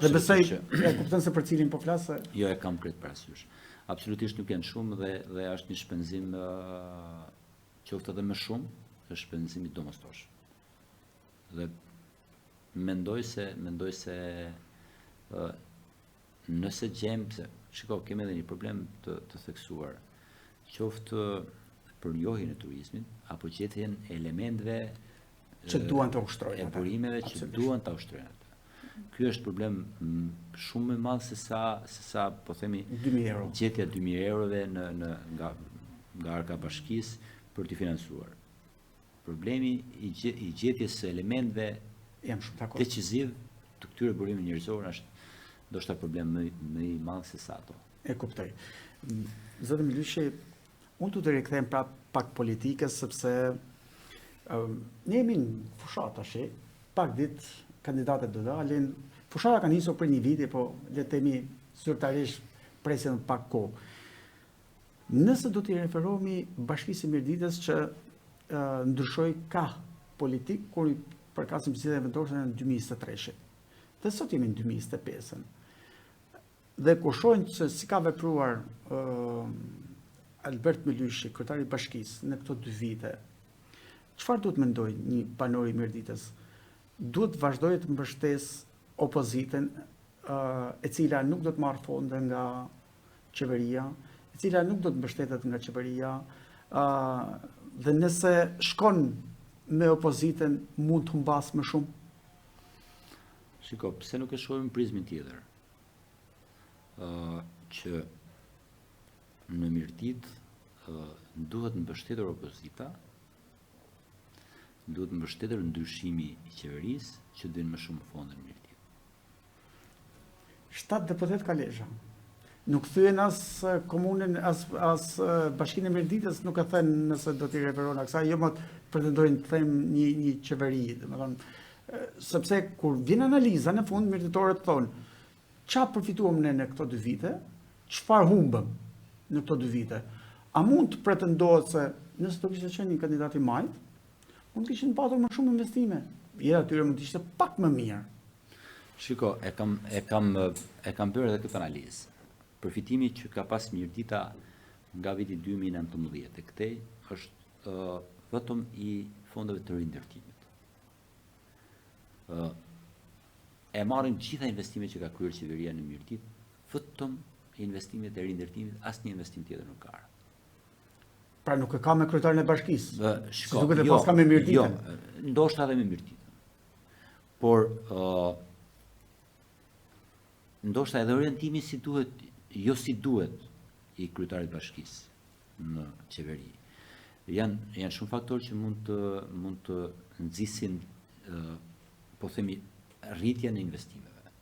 Dhe besoj e kupton se për cilin po flas. Jo, e kam krejt parasysh. Absolutisht nuk janë shumë dhe është një shpenzim qoftë edhe më shumë, është shpenzimi domosdosh. Dhe mendoj se nëse gjejmë, shiko, kemi edhe një problem të theksuar, qoftë për njohjen e turizmit apo gjetjen e elementeve që duan të ushtrojnë, e burimeve që duan ta ushtrojnë. Ky është problem shumë më madh se sa po themi 2.000 euro. Gjetja 2.000 eurove nga arka bashkisë për të financuar. Problemi i gjetjes së elementeve deciziv të këtyre burimeve njerëzore është ndoshta problem më i madh se sa ato. E kuptoj. Zoti Milyshi, unë të rikthehem pra pak politikës, sepse ne jemi në fushat tash, pak ditë kandidatët do dalin. Fushata ka nisur për një viti, po le të themi zyrtarisht presin pak kohë. Nëse do t'i referohemi Bashkisë së Mirditës që ndryshoi ka politik kur i përkasim zgjedhjeve vendore në 2023. Dhe sot jemi në 2025. Dhe kur shohim se si ka vepruar Albert Milyshi, kryetari i Bashkisë, në këto 2 vite, çfarë duhet mendoj një banor i Mirditës? Duhet vazhdojë të mbështesë opozitën, e cila nuk do të marrë fonde nga qeveria, e cila nuk do të mbështetet nga qeveria, dhe nëse shkon me opozitën mund të humbas më shumë? Shiko, pse nuk e shohim prizmin tjetër? Që në Mirditë duhet mbështetur opozita, duhet mbështetur ndryshimi i qeverisë që din më shumë fonde në Mirditë. 7 deputet ka Lesha. Nuk thyen as komunën, as Bashkinë e Mirditës, nuk e thënë nëse do t'i referohen kësaj, jo më pretendojnë të them një qeveri, domethënë, sepse kur vjen analiza në fund mirëtitorët thonë çfarë përfituam ne në këto 2 vite, çfarë humbëm në këto 2 vite. A mund të pretendohet se nëse do kishte qenë një kandidat i majt, mund të kishin patur më shumë investime. Jeta atyre mund të ishte pak më mirë. Shiko, e kam bërë edhe këtë analizë. Përfitimi që ka pas Mirdita nga viti 2019 e këtej është vetëm i fondeve të rindërtimit. E marrin gjitha investimet që ka kryer qeveria në Mirditë, vetëm investimet e rindërtimit, asnjë investim tjetër nuk ka. Pra nuk e ka me kryetarin e Bashkisë. Shiko, duket e pas ka me Mirditën. Jo, ndoshta edhe me Mirditën. Por ndoshta edhe orientimi si duhet, jo si duhet i kryetarit Bashkisë në qeveri. Janë shumë faktorë që mund të nxisin, po themi, rritjen e investimeve.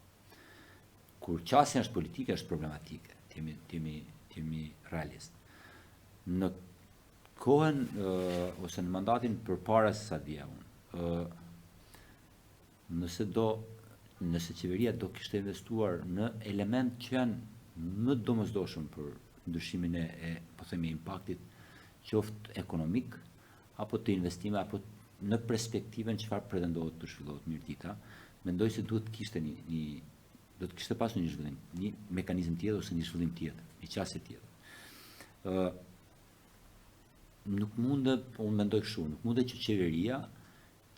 Kur qasja është politike, është problematike, t'jemi realist. Në kohën ose në mandatin përpara se sa dija unë, nëse qeveria do kishte investuar në element që janë më domosdoshëm për ndryshimin e po themi impaktit qoftë ekonomik apo të investime apo në perspektivën çfarë pretendohet të zhvillohet Mirdita, mendoj se duhet të kishte pasur një zhvillim, një mekanizëm tjetër ose një zhvillim tjetër, një qasje tjetër. Nuk mundet, unë mendoj kështu, nuk mundet që qeveria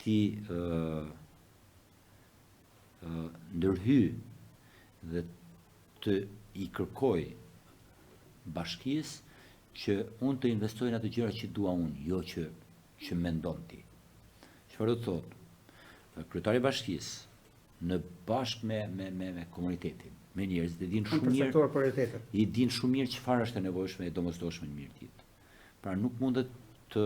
ti ndërhy dhe të i kërkoj Bashkisë që unë të investoj në ato gjëra që dua unë, jo që mendon ti. Çfarë do të thotë? Kryetari i Bashkisë në bashkë me komunitetin, me njerëzit, i din shumë mirë çfarë është e nevojshme e domosdoshme në Mirditë. Pra nuk mundet të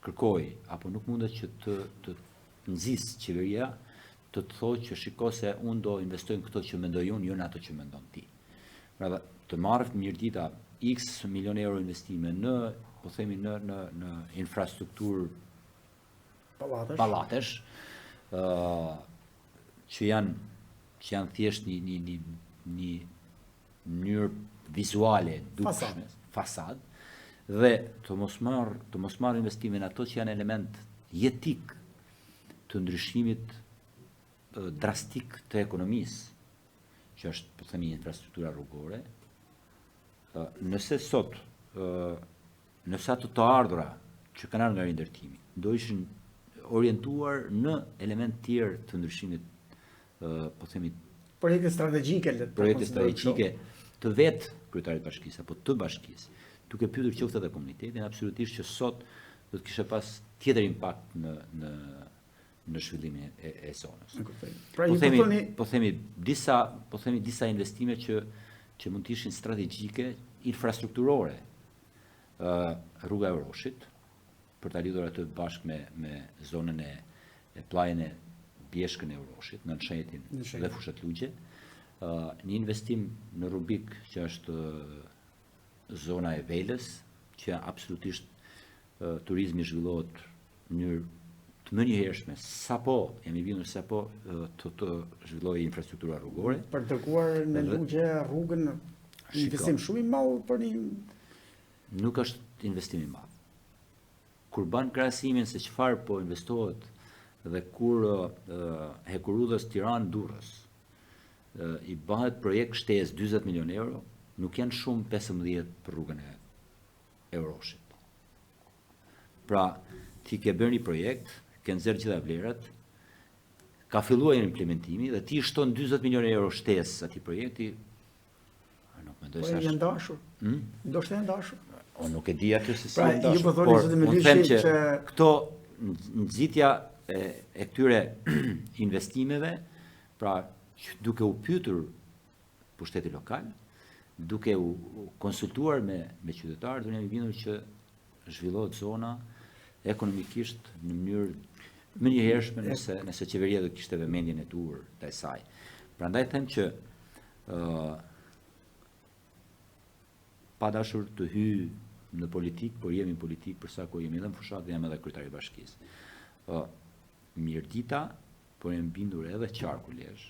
kërkoj apo nuk mundet që të nxis qeveria të thotë që shiko se unë do investoj në këto që mendoj unë, jo në ato që mendon ti. Pra të marrë Mirdita X milion euro investime në, po themi, në infrastrukturë pallatesh, që janë thjesht një mënyrë vizuale dukshme, fasad, dhe të mos marrë investime në ato që janë element jetik të ndryshimit drastik të ekonomisë, që është, po themi, infrastruktura rrugore. Nëse sot, nëse ato të ardhura që kanë ardhur nga rindërtimi, do ishin orientuar në element tjerë të ndryshimit, po themi, projekte strategjike të vetë kryetarit Bashkisë apo të Bashkisë, duke pyetur qoftë edhe komunitetin, absolutisht që sot do të kishte pas tjetër impakt në zhvillimin e zonës. Po themi disa investime që mund të ishin strategjike, infrastrukturore. Rruga e Vroshit, për ta lidhur atë bashkë me zonën e plajën e Bjeshkën e Vroshit, në Nshetin dhe Fushat Lugje, një investim në Rubik që është zona e Velës, që absolutisht turizmi zhvillohet në mënyrë të menjëhershme, sapo të zhvillojë infrastruktura rrugore. Për dërguar në Lugje rrugën, investim shumë i madh për një... Nuk është investim i madh. Kur ban krahasimin se çfarë po investohet dhe kur hekurudhës Tiranë-Durrës i bëhet projekt shtesë 40 milion euro, nuk janë shumë 15 për rrugën e Euroshit. Pra, ti ke bërë një projekt, ke nxjerrë gjitha vlerat, ka filluar implementimi dhe ti shton 40 milion euro shtesë atij projekti, nuk mendoj se është... janë dashur. Ndoshta janë dashur. Unë nuk e di atë se si janë dashur. Ju po thoni zotë Melishin që këto nxitja e këtyre investimeve, pra duke u pyetur pushteti lokal, duke u konsultuar me qytetarët, unë jam i bindur që zhvillohet zona ekonomikisht në mënyrë menjëhershme nëse qeveria do kishte vëmendjen e duhur ndaj saj. Prandaj them që pa dashur të hy në politik, por jemi në politik përsa ko jemi edhe në fushat dhe jam edhe kryetari i bashkisë. Mirdita, por jam bindur edhe qarku Lezhë,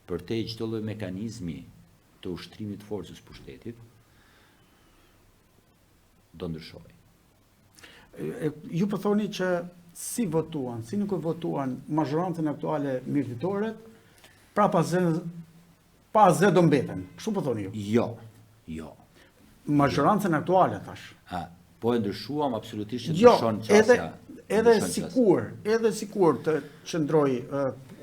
për te çdo lloj mekanizmi të ushtrimit të forcës pushtetit do ndryshojë. Ju po thoni që si votuan, si nuk e votuan mazhorancën aktuale mirëditorët, pra pa zë do mbeten. Kështu po thoni ju? Jo. Mazhorancën aktuale thash. Po e ndryshuam absolutisht që ndryshon qasja. Edhe sikur të qëndroj,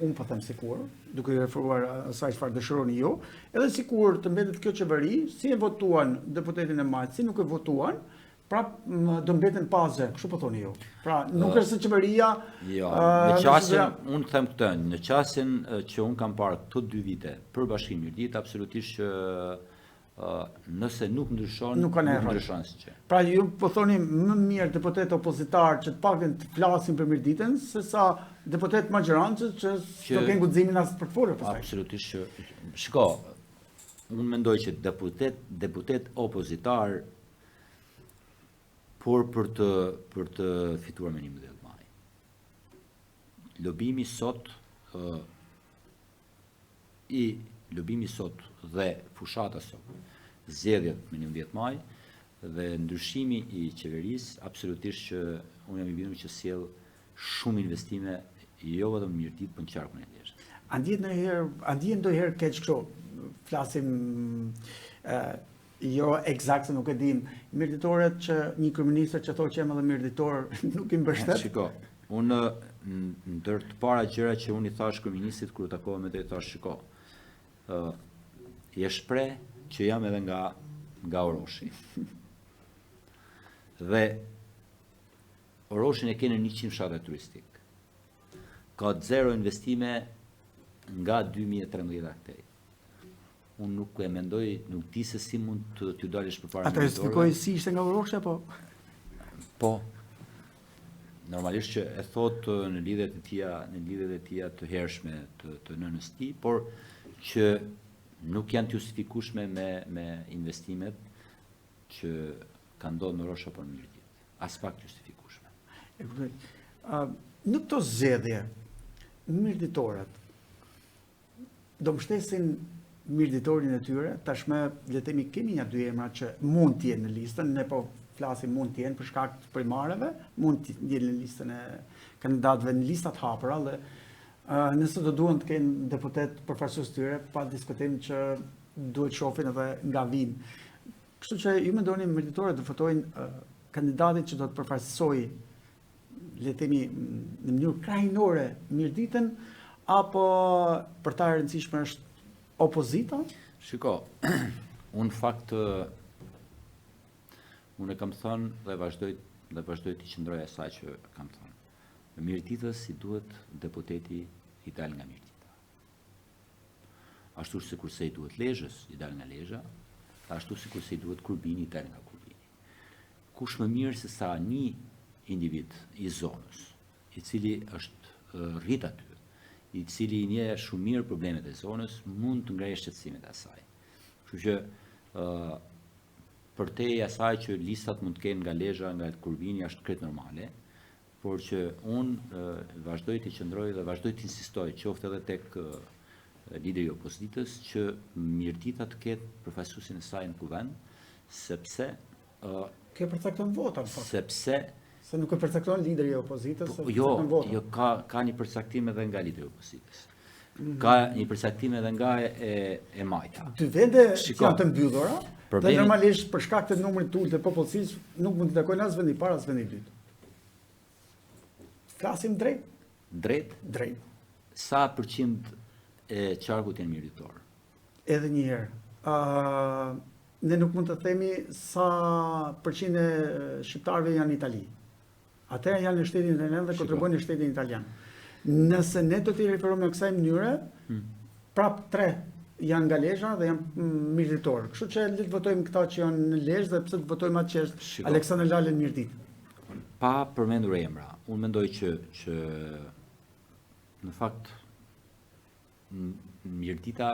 unë po them sikur, duke i referuar asaj çfarë dëshironi ju, edhe sikur të mbetet kjo qeveri, si e votuan deputetin e majtë, si nuk e votuan, prap do mbeten pa zë, kështu po thoni ju. Pra nuk është se qeveria... Jo, në qasjen, unë them këtë, në qasjen që unë kam parë këto 2 vite për Bashkimin Mirdit, absolutisht që nëse nuk ndryshon, nuk ndryshon si që. Pra ju po thoni më mirë deputet opozitar që të paktën të flasin për Mirditën, se sa deputet majorancës që do kenë guximin as për të folur pastaj. Absolutisht që, shiko, unë mendoj që deputet opozitar por për të fituar me 11 maj. Lobimi sot dhe fushata sot, zgjedhjet me 11 maj dhe ndryshimi i qeverisë, absolutisht që unë jam i bindur që sjell shumë investime, jo vetëm në Mirdit, por në qarkun e Lezhës. Andjen ndonjëherë keq kështu, flasim jo eksakt se nuk e dim, mirëditorët që një kryeminist që thotë që jam edhe mirëditor nuk i mbështet. Shiko, unë ndër të para gjëra që unë i thash kryeministit kur u takova me të, i thash shiko, je shpreh që jam edhe nga Oroshi. Dhe Oroshin e kene 100 fshatra turistik. Ka 0 investime nga 2013 këtej. Unë nuk e mendoj, nuk di se si mund t'ju dalësh përpara mirëditorëve. Ata eksplikoj si ishte nga Oroshi apo? Po. Normalisht që e thot në lidhjet e tija të hershme të nënës tij, por që nuk janë të justifikueshme me investimet që kanë ndodhur në Orosh apo në Mirdit. As pak të justifikueshme. Në këto zgjedhje, mirëditorët do mbështesin mirditorin e tyre, tashmë le të themi kemi një 2 emra që mund të jenë në listën, ne po flasim mund të jenë për shkak të primareve, mund të jenë në listën e kandidatëve në listat hapura dhe nëse do duhen të kenë deputet përfaqësues tyre, pa diskutim që duhet shohin edhe nga vinë. Kështu që ju mendoni mirëditorët do votojnë kandidatin që do të përfaqësojë, le të themi në mënyrë krajinore Mirditën, apo për ta e rëndësishme është opozita? Shiko, unë fakt unë e kam thënë dhe vazhdoj të qëndroj asaj që kam thënë. Në Mirditës i duhet deputeti i dal nga Mirdita. Ashtu sikurse i duhet Lezhës i dal nga Lezhë, ashtu sikurse i duhet Kurbini i dal nga Kurbini. Kush më mirë se sa një individ i zonës, i cili është rrit aty, i cili i njeh shumë mirë problemet e zonës, mund të ngrejë shqetësimet e asaj. Kështu që për te asaj që listat mund të kenë nga Lezhë, nga Kurbini, është krejt normale, por që unë vazhdoj të qëndroj dhe vazhdoj të insistoj, qoftë edhe tek lideri i opozitës, që Mirdita të ketë përfaqësuesin e saj në kuvend, sepse Ke përcakton vota, në fakt. sepse Se nuk e përcakton lideri i opozitës, se jo, përcakton vota. jo ka një përcaktim edhe nga lideri i opozitës. Ka një përcaktim edhe nga e Majta. Dy vende Shiko, janë të mbyllura, dhe problemi- normalisht për shkak të numrit të ulët të popullsisë nuk mund të takojnë as vendi i parë as vendi i dytë. Flasim drejt, Drejt, sa përqind e qarkut janë miritor? edhe një herë. Ne nuk mund të themi sa përqind e shqiptarëve janë në Itali. Atëherë janë në shtetin italian dhe Shiko. kontribuojnë në shtetin italian. Nëse ne do t'i referojmë në kësaj mënyre, prap 3 janë nga Lezhë dhe janë mirëditorë. Kështu që le të votojmë këta që janë në Lezhë dhe pse të votojmë atë që është Shiko. Aleksandër Lalen Mirdit. Pa përmendur emra, unë mendoj që në fakt Mirdita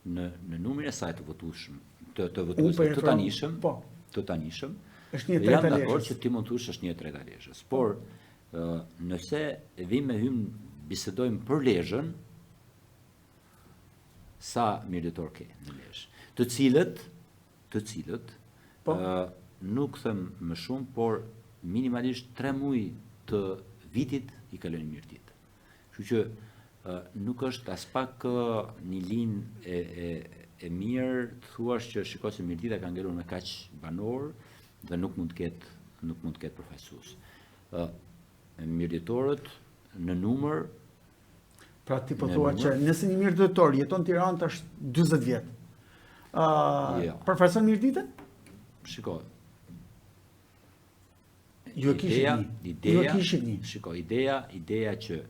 në numrin e saj të votueshëm, të votuesve të tanishëm, Po. të tanishëm, Është një jam tretë e dakord Lezhës. që ti mund të thush është një tretë e Lezhës. Por nëse vim me hym bisedojmë për Lezhën, sa mirëditor ke në Lezhë, të cilët Po. nuk them më shumë, por minimalisht 3 muaj të vitit i kalojnë Mirdit. Kështu që nuk është as pak një linjë e mirë të thuash që shiko se Mirdita ka ngelur me kaq banor dhe nuk mund të ketë përfaqësues. Mirëditorët në numër Pra ti po Në thua numër? që nëse një mirëditor jeton në Tiranë tash 40 vjet. Jo. Përfaqëson Mirditën? shiko, Ju e kishit një. Ju e kishit një. Shiko, ideja që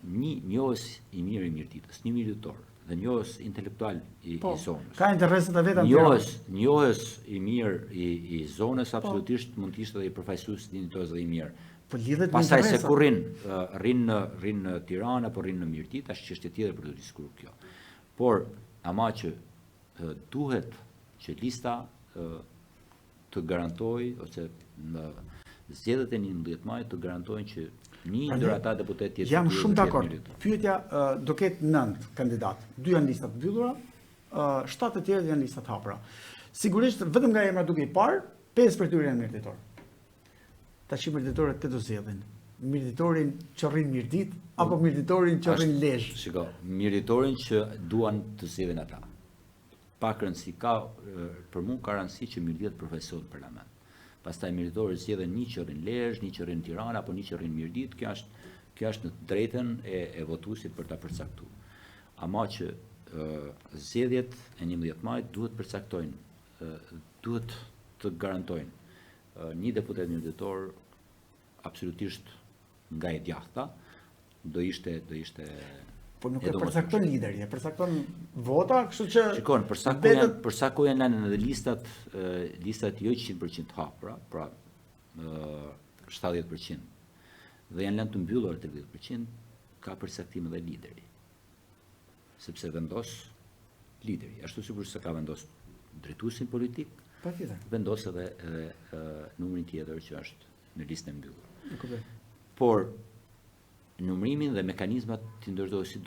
një njohës i mirë i Mirditës, një mirëditor dhe njohës intelektual i zonës. Ka interesat e veta në Tiranë. Njohës i mirë i zonës absolutisht mund të ishte dhe i përfaqësues dinjitoz dhe i mirë. Po lidhet me Pastaj se interesa. ku rrin në Tiranë apo rrin në Mirdit, është çështje tjetër për të diskutuar kjo. Por ama që duhet që lista të garantojë ose në zgjedhjet e 11 majit të garantojnë që një ndër ata deputet jetë Jam fytyrë shumë dhe jetë dakord. mirëditor. Pyetja do ketë 9 kandidat. 2 janë lista të mbyllura, 7 të tjerë janë lista të hapura. Sigurisht vetëm nga emra duke i parë, 5 për tyre janë mirëditor. Tash mirëditorët të do zgjedhin. Mirëditorin që rrin Mirdit apo mirëditorin që rrin Lezhë. Shiko, mirëditorin që duan të zgjedhin ata. Pak rëndësi ka, për mua ka rëndësi që Mirdita të përfaqësohet në parlament. Pastaj mirëditorët zgjedhin një që rrin Lezhë, një që rrin Tiranë apo një që rrin Mirdit, kjo është në drejtën e votuesit për ta përcaktuar. Ama që zgjedhjet e 11 majit duhet përcaktojnë, duhet të garantojnë një deputet mirëditor absolutisht nga e djathta, do ishte Po nuk e domosdoshme. përcakton lideri, e përcakton vota, kështu që Shikon, për sa kohë janë edhe listat jo 100% hapura, pra 70%, dhe janë lënë të mbyllura 80%, ka përcaktim edhe lideri. Sepse vendos lideri, ashtu sikur se ka vendos drejtuesin politik, patjetër. vendos edhe numrin tjetër që është në listën e mbyllur. E kuptoj. Por numrimin dhe mekanizmat të ndërtoj si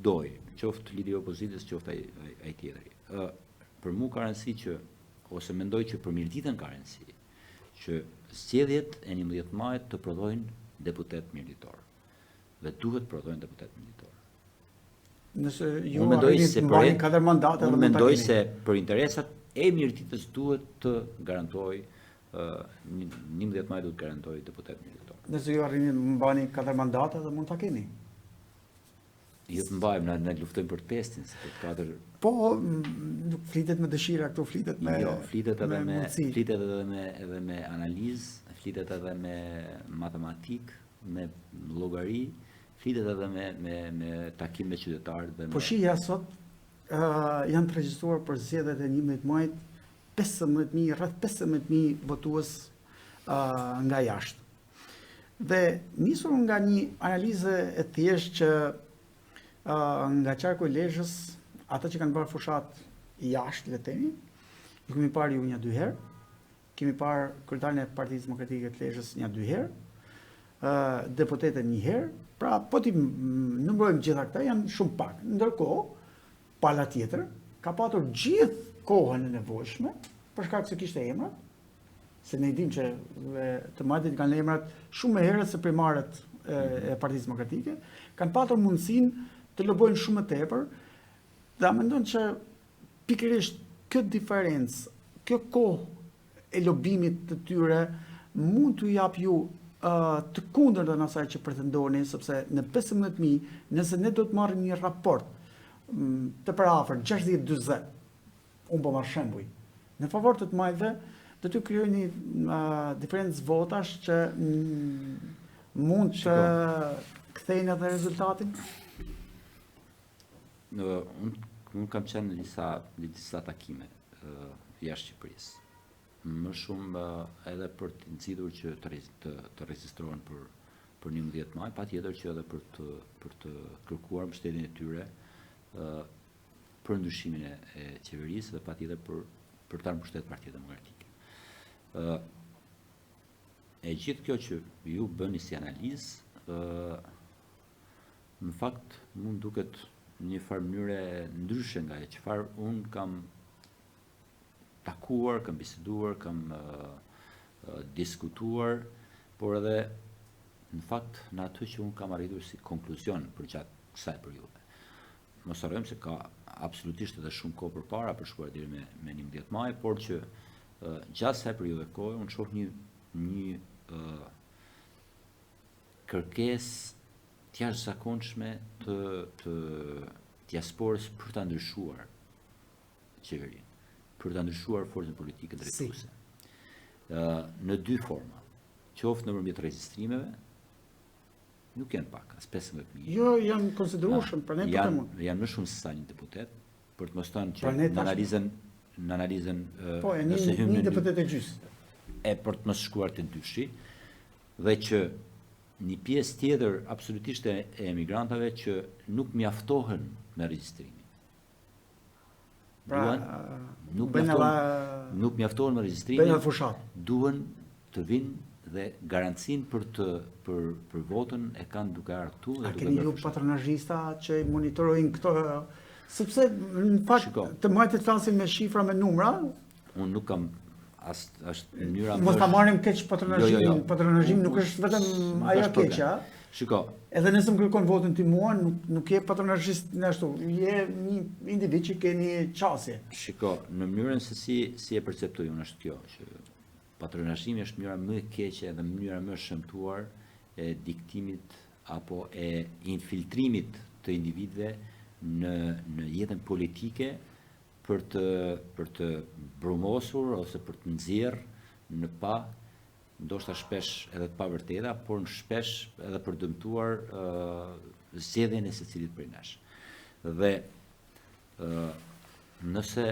doj, qoftë lideri i opozitës, qoftë ai tjetri. Për mua ka rëndësi që, ose mendoj që për Mirditën ka rëndësi, që zgjedhjet e 11 majit të prodhojnë deputet mirëditor. Dhe duhet prodhojnë deputet mirëditor. Nëse ju Unë mendoj arrini se të mbani 4 mandate unë dhe mund ta mendoj keni. se për interesat e Mirditës duhet të garantoj 11 maj duhet garantoj deputet mirëditor. Nëse ju arrini të mbani 4 mandate dhe mund ta keni. Jo të mbajmë, ne luftojmë për testin, se për 4. Po, nuk flitet me dëshira, këtu flitet me Jo, flitet mundësi. edhe me analizë, flitet edhe me matematik, me llogari, flitet edhe me takim me qytetarët dhe Po shihja sot janë të regjistruar për zgjedhjet e 11 majit 15.000, rreth 15.000 votues nga jashtë. Dhe nisur nga një analizë e thjeshtë që nga qarku i Lezhës, ata që kanë bërë fushat jashtë, le të themi, ju kemi parë ju një 2 herë, kemi parë kryetarin e Partisë Demokratike të Lezhës një 2 herë, deputetën 1 herë, pra po ti numërojmë gjitha këta janë shumë pak. Ndërkohë, pala tjetër, ka patur gjithë kohën e nevojshme, për shkak se kishte emrat, se ne dim që të majtit kanë emrat shumë më herët se primarët e Partisë Demokratike, kanë patur mundësinë të lobojnë shumë më tepër, dhe mendon që pikërisht këtë diferencë, kjo kohë e lobimit të tyre mund t'u jap ju të kundërtën asaj që pretendoni, sepse në 15.000, nëse ne do të marrim një raport të përafërt 60-40, unë po marr shembuj, në favor të majtëve, do t'ju krijojë një diferencë votash që mund të kthejnë edhe rezultatin? Unë kam qenë në disa takime jashtë Shqipërisë. Më shumë edhe për të nxitur që të regjistrohen për 11 maj, patjetër që edhe për të kërkuar mbështetjen e tyre për ndryshimin e qeverisë dhe patjetër për ta mbështetur Partinë Demokratike. E gjithë kjo që ju bëni si analizë, në fakt mund duket një farë mënyre ndryshe nga e çfarë unë kam takuar, kam biseduar, kam diskutuar, por edhe në fakt në atë që unë kam arritur si konkluzion për gjatë kësaj periudhe. Mos harrojmë se ka absolutisht edhe shumë kohë përpara për shkuar deri me 11 maj, por që gjatë kësaj periudhe kohe unë shoh një kërkesë të jashtëzakonshme të diasporës për ta ndryshuar qeverinë, për ta ndryshuar forcën politike drejtuese. Në 2 forma, qoftë nëpërmjet regjistrimeve, nuk janë pak, as 15.000. Jo, janë konsiderueshëm, pra ne janë më shumë se sa një deputet, për të mos thënë që në analizën po, një deputet e gjysmë. Për të mos shkuar të ndyshi, dhe që një pjesë tjetër absolutisht e emigrantave që nuk mjaftohen me regjistrimin. Nuk mjaftohen me regjistrimin, duhen të vinë dhe garancin për votën e kanë duke ardhur këtu. A keni ju patronazhista që monitorojnë këto? Sepse në fakt të majtët flasin me shifra, me numra. Unë nuk kam është mënyra. Mos ta marrim keq patronazhimin. Patronazhimi nuk është vetëm ajo keqja. Shiko. Edhe nëse më kërkon votën ti mua, nuk je patronazhist ashtu, je një individ që ke një qasje. Shiko, në mënyrën se si e perceptoj unë është kjo, që patronazhimi është mënyra më e keqe dhe mënyra më shëmtuar e diktimit apo e infiltrimit të individëve në jetën politike për të brumosur ose për të nxjerrë në pa, ndoshta shpesh edhe të pavërteta, por në shpesh edhe për dëmtuar zgjedhjen e secilit prej nesh. Dhe nëse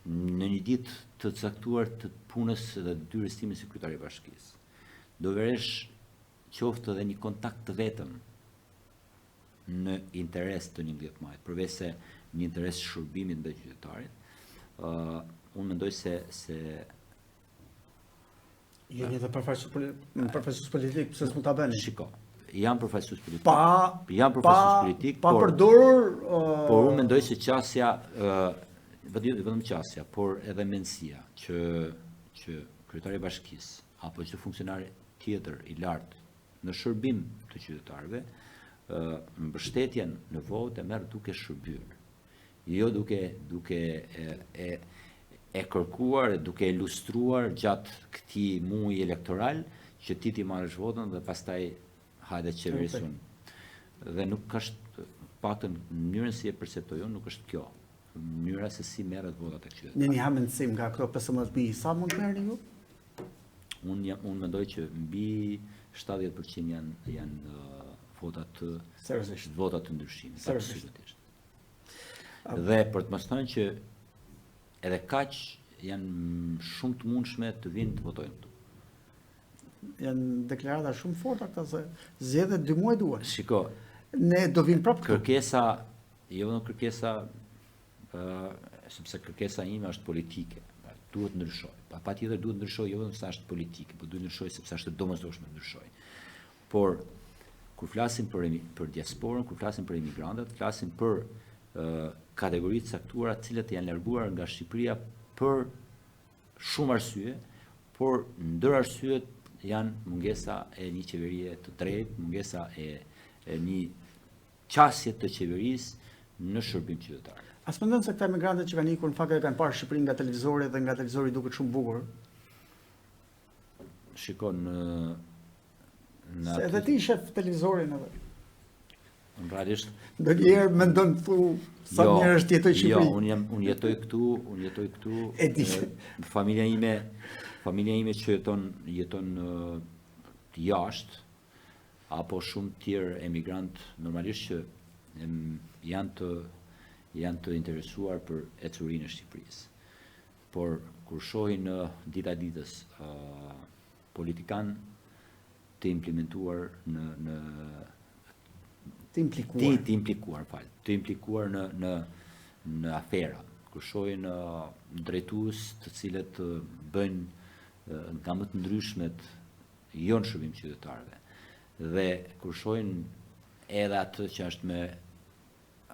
në një ditë të caktuar të punës dhe detyrës time si kryetari i bashkisë, do veresh qoftë edhe një kontakt të vetëm në interes të 11 majit, përveç se një interes shërbimit ndaj qytetarit, unë mendoj se jeni edhe përfaqësues politik, pse s'mund ta bëni? Shiko, jam përfaqësues politik. Pa përdorur. Por unë mendoj se qasja, vetëm qasja, por edhe mendësia që kryetari i bashkisë apo çdo funksionar tjetër i lartë në shërbim të qytetarëve, mbështetjen në votë e merr duke shërbyer. Jo duke e kërkuar, duke ilustruar gjatë këtij muaji elektoral që ti marrësh votën dhe pastaj hajde qeverisun. Dhe nuk është paktën mënyrën si e perceptoj unë, nuk është kjo. Mënyra se si merret vota tek qytetarët. Në një hamendësim nga këto 15.000, sa mund të merrni ju? Unë mendoj që mbi 70% janë vota të ndryshimit, absolutisht. Dhe për të mos thënë që edhe kaq janë shumë të mundshme të vinë të votojnë këtu. janë deklarata shumë forta këta se zgjedhjet 2 muaj duan. Shiko, Ne do vim prapë këtu. kërkesa, jo në kërkesa, sepse kërkesa ime është politike, duhet ndryshoj. Pa tjetër duhet ndryshoj, jo vetëm se është politike, por duhet ndryshoj sepse është e domosdoshme ndryshoj. Por kur flasim për diasporën, kur flasim për emigrantët, flasim për kategoritë caktuara të cilët janë larguar nga Shqipëria për shumë arsye, por ndër arsyet janë mungesa e një qeverie të drejtë, mungesa e një qasje të qeverisë në shërbim qytetar. As mendon se këta emigrantët që kanë ikur në fakt e kanë parë Shqipërinë nga televizori dhe nga televizori duket shumë bukur? Shikon Se edhe ti shef televizorin edhe. realisht Ndonjëherë mendon thu sa njerëz jetoj në Jo, Shqipëri. unë jetoj këtu. E di. Familja ime që jeton jashtë apo shumë tjerë emigrant normalisht që janë të interesuar për ecurinë e Shqipërisë. Por kur shohin dita ditës politikan të implementuar të implikuar në afera, kur shohin drejtues të cilët bëjnë nga më të ndryshmet jo në shërbim qytetarëve. Dhe kur shohin edhe atë që është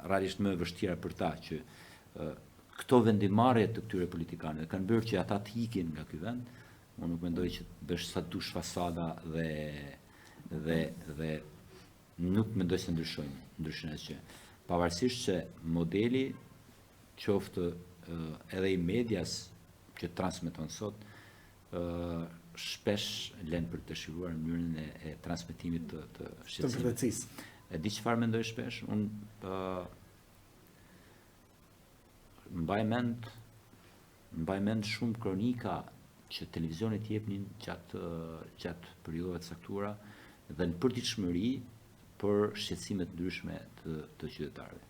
realisht më e vështira për ta që këto vendimarrje të këtyre politikanëve kanë bërë që ata të ikin nga ky vend, unë nuk mendoj që bësh sa dush fasada dhe nuk mendoj se ndryshojnë asgjë. Pavarësisht se modeli qoftë edhe i medias që transmeton sot shpesh lën për të dëshiruar mënyrën e transmetimit të Të shqetësimit. vërtetësisë. E di çfarë mendoj shpesh, unë mbaj mend shumë kronika që televizionit jepnin gjatë periudhave të caktuara dhe në përditshmëri për shqetësime të ndryshme të qytetarëve.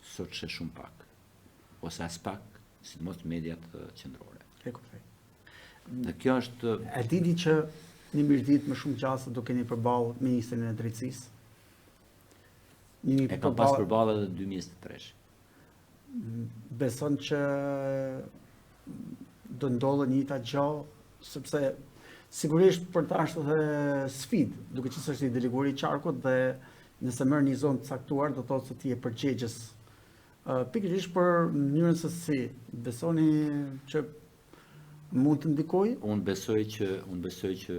Sot që shumë pak, ose as pak, sidomos mediat qendrore. E kuptoj. Dhe kjo është E dini që një mirë ditë më shumë gjasa do keni përballë Ministrin e Drejtësisë? e kam pas përballë edhe 2023. Beson që do ndodhë një ta gjallë, sepse sigurisht për ta është edhe sfidë, duke që është i deleguari i qarkut dhe nëse merr një zonë të caktuar do thotë se ti je përgjegjës. Pikërisht për mënyrën se si besoni që mund të ndikojë? Unë besoj që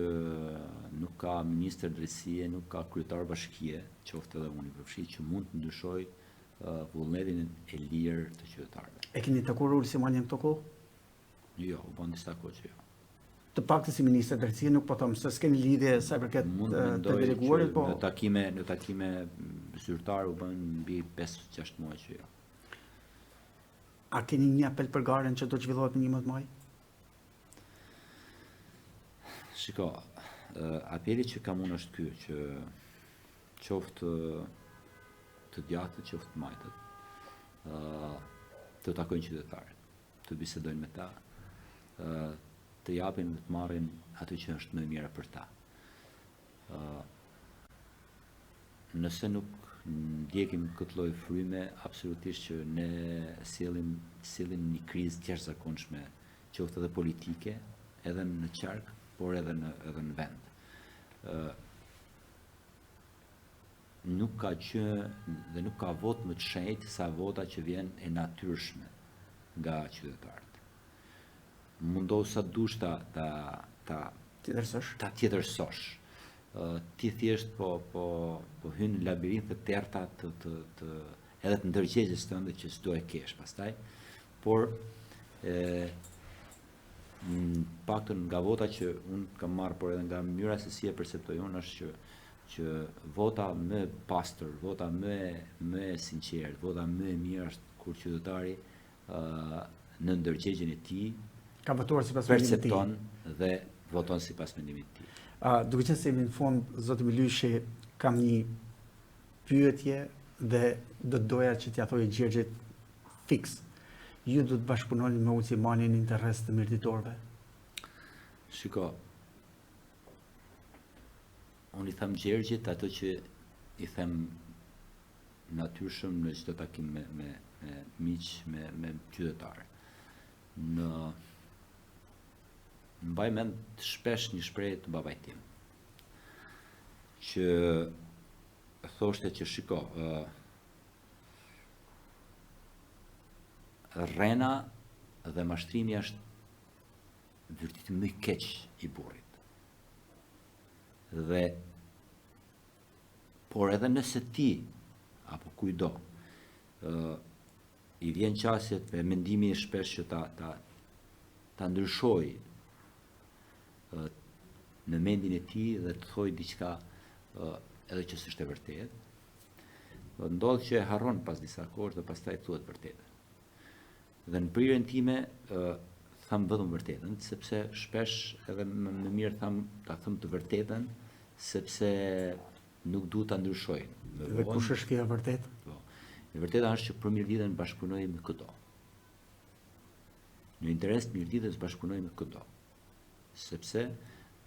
nuk ka ministër drejtësie, nuk ka kryetar bashkie, qoftë edhe unë i përfshirë, që mund të ndryshoj vullnetin e lirë të qytetarëve. E keni takuar Ulsi Manjën këto kohë? Jo, u bën disa kohë që jo. Të paktën si ministër drejtësie nuk po them se s'keni lidhje sa i përket të deleguarit, po në takime zyrtare u bën mbi 5-6 muaj që jo. a keni një apel për garen që do të zhvillohet në 11 maj? Shiko, apeli që kam unë është ky, që qoftë të djatët, qoftë të majtët, të takojnë qytetarët, të bisedojnë me ta, të japin dhe të marrin atë që është më e mira për ta. Nëse nuk ndjekim këtë lloj fryme, absolutisht që ne sillim një krizë të jashtëzakonshme, qoftë edhe politike, edhe në qark, por edhe në vend. Nuk ka që dhe nuk ka vot më të shenjtë sa vota që vjen e natyrshme nga qytetarët. Mundohu sa dush ta tjetërsosh. Ti thjesht po hyn në labirint të terta edhe të ndërgjegjes tënde që s'do e kesh pastaj, por paktën nga vota që unë kam marrë, por edhe nga mënyra se si e perceptoj unë, është që vota më pastër, vota më sinqert, vota më e mirë është kur qytetari në ndërgjegjen e tij Ka votuar sipas mendimit të tij. percepton dhe voton sipas mendimit të tij. Duke qenë se jemi në fund, zoti Milyshi, kam një pyetje dhe do të doja që t'ja thojë Gjergjit fiks. Ju do të bashkëpunoni me Ulsi Manjën në interes të mirëditorëve? Shiko, unë i them Gjergjit ato që i them natyrshëm në çdo takim me miq, me qytetarë. Mbaj mend shpesh një shprehje të babait tim, që thoshte që shiko, rrena dhe mashtrimi është vërtet më i keq i burrit. Por edhe nëse ti apo kujdo i vjen qasjet me mendimi shpesh që ta ndryshoj në mendin e tij dhe të thoj diçka edhe që s'është e vërtetë, ndodh që e harron pas disa kohësh dhe pastaj thuhet vërtetën. Dhe në prirjen time tham vetëm vërtetën, sepse shpesh edhe më mirë ta them të vërtetën, sepse nuk du ta ndryshoj. Dhe kush është kjo e vërtetë? Po. E vërteta është që për mirëditën bashkëpunoj me këto. Në interes të mirëditës bashkëpunoj me këto. Sepse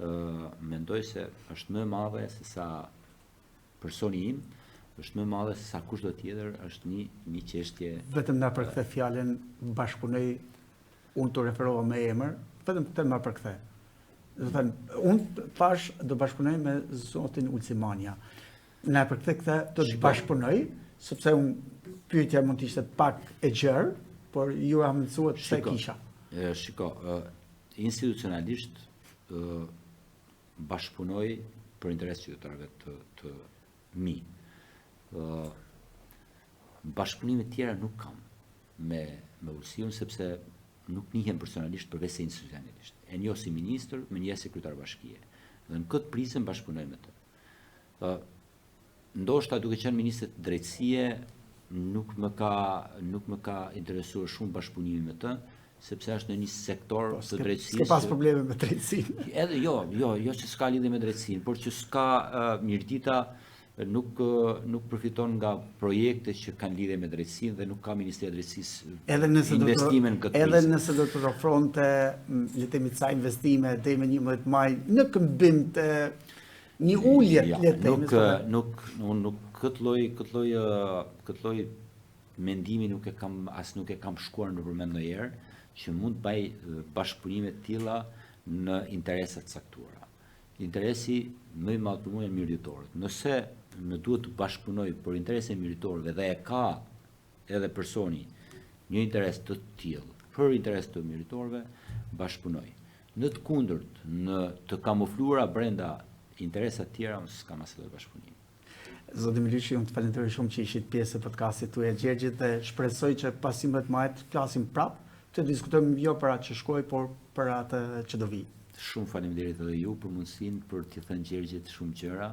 mendoj se është më e madhe se sa personi im, është më e madhe se sa kushdo tjetër, është një çështje. Vetëm na përkthe fjalën bashkëpunoj, unë të referova me emër, vetëm të ma përkthe. Do të thënë, unë thash do bashkëpunoj me zotin Ulcimania. Na përkthe këtë do të bashkëpunoj, sepse unë pyetja mund të ishte pak e gjerë, por ju a mësuat se kisha. Shiko, institucionalisht bashkëpunoj për interes qytetarëve të mi. Bashkëpunime tjera nuk kam me Ulsion, sepse nuk njihem personalisht përveç se institucionalisht. E njoh si ministër, më njeh si kryetar bashkie. Dhe në këtë prizëm bashkëpunoj me të. Ndoshta duke qenë ministër të drejtësie, nuk më ka interesuar shumë bashkëpunimi me të, sepse është në një sektor të drejtësisë. S'ke pas probleme me drejtësinë. Edhe jo që s'ka lidhje me drejtësinë, por që s'ka Mirdita nuk përfiton nga projekte që kanë lidhje me drejtësinë dhe nuk ka Ministria e Drejtësisë investime në këtë prizmë. Edhe nëse do të ofronte le të themi ca investime deri më 11 maj në këmbim të një ulje le të themi. Nuk këtë lloj mendimi nuk e kam shkuar në përmend ndonjëherë që mund të bëj bashkëpunime të tilla në interesa të caktuara. Interesi më i madh për mua janë mirëditorët. Nëse më duhet të bashkëpunoj për interese mirëditorëve dhe e ka edhe personi një interes të tillë për interes të mirëditorëve, bashkëpunoj. Në të kundërt, në të kamufluara brenda interesa të tjera, unë s'kam asnjë bashkëpunim. Zoti Miliçi, unë të falenderoj shumë që ishit pjesë e podcastit tuaj Gjergjit dhe shpresoj që pas 11 majit flasim prapë, të diskutojmë jo për atë që shkoi, por për atë që do vi. Shumë faleminderit edhe ju për mundësinë për t'i thënë Gjergjit shumë gjëra,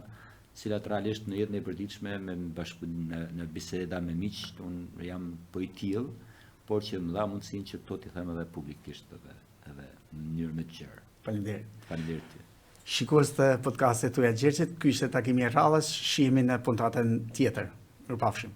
cilat realisht në jetën e përditshme në biseda me miq, unë jam po i tillë, por që më dha mundësinë që këto t'i them edhe publikisht edhe në mënyrë më të gjerë. Faleminderit. Faleminderit ty. Shikues të podcastit tuaj Gjergjit, ky ishte takimi i radhës, shihemi në puntatën tjetër. Mirupafshim.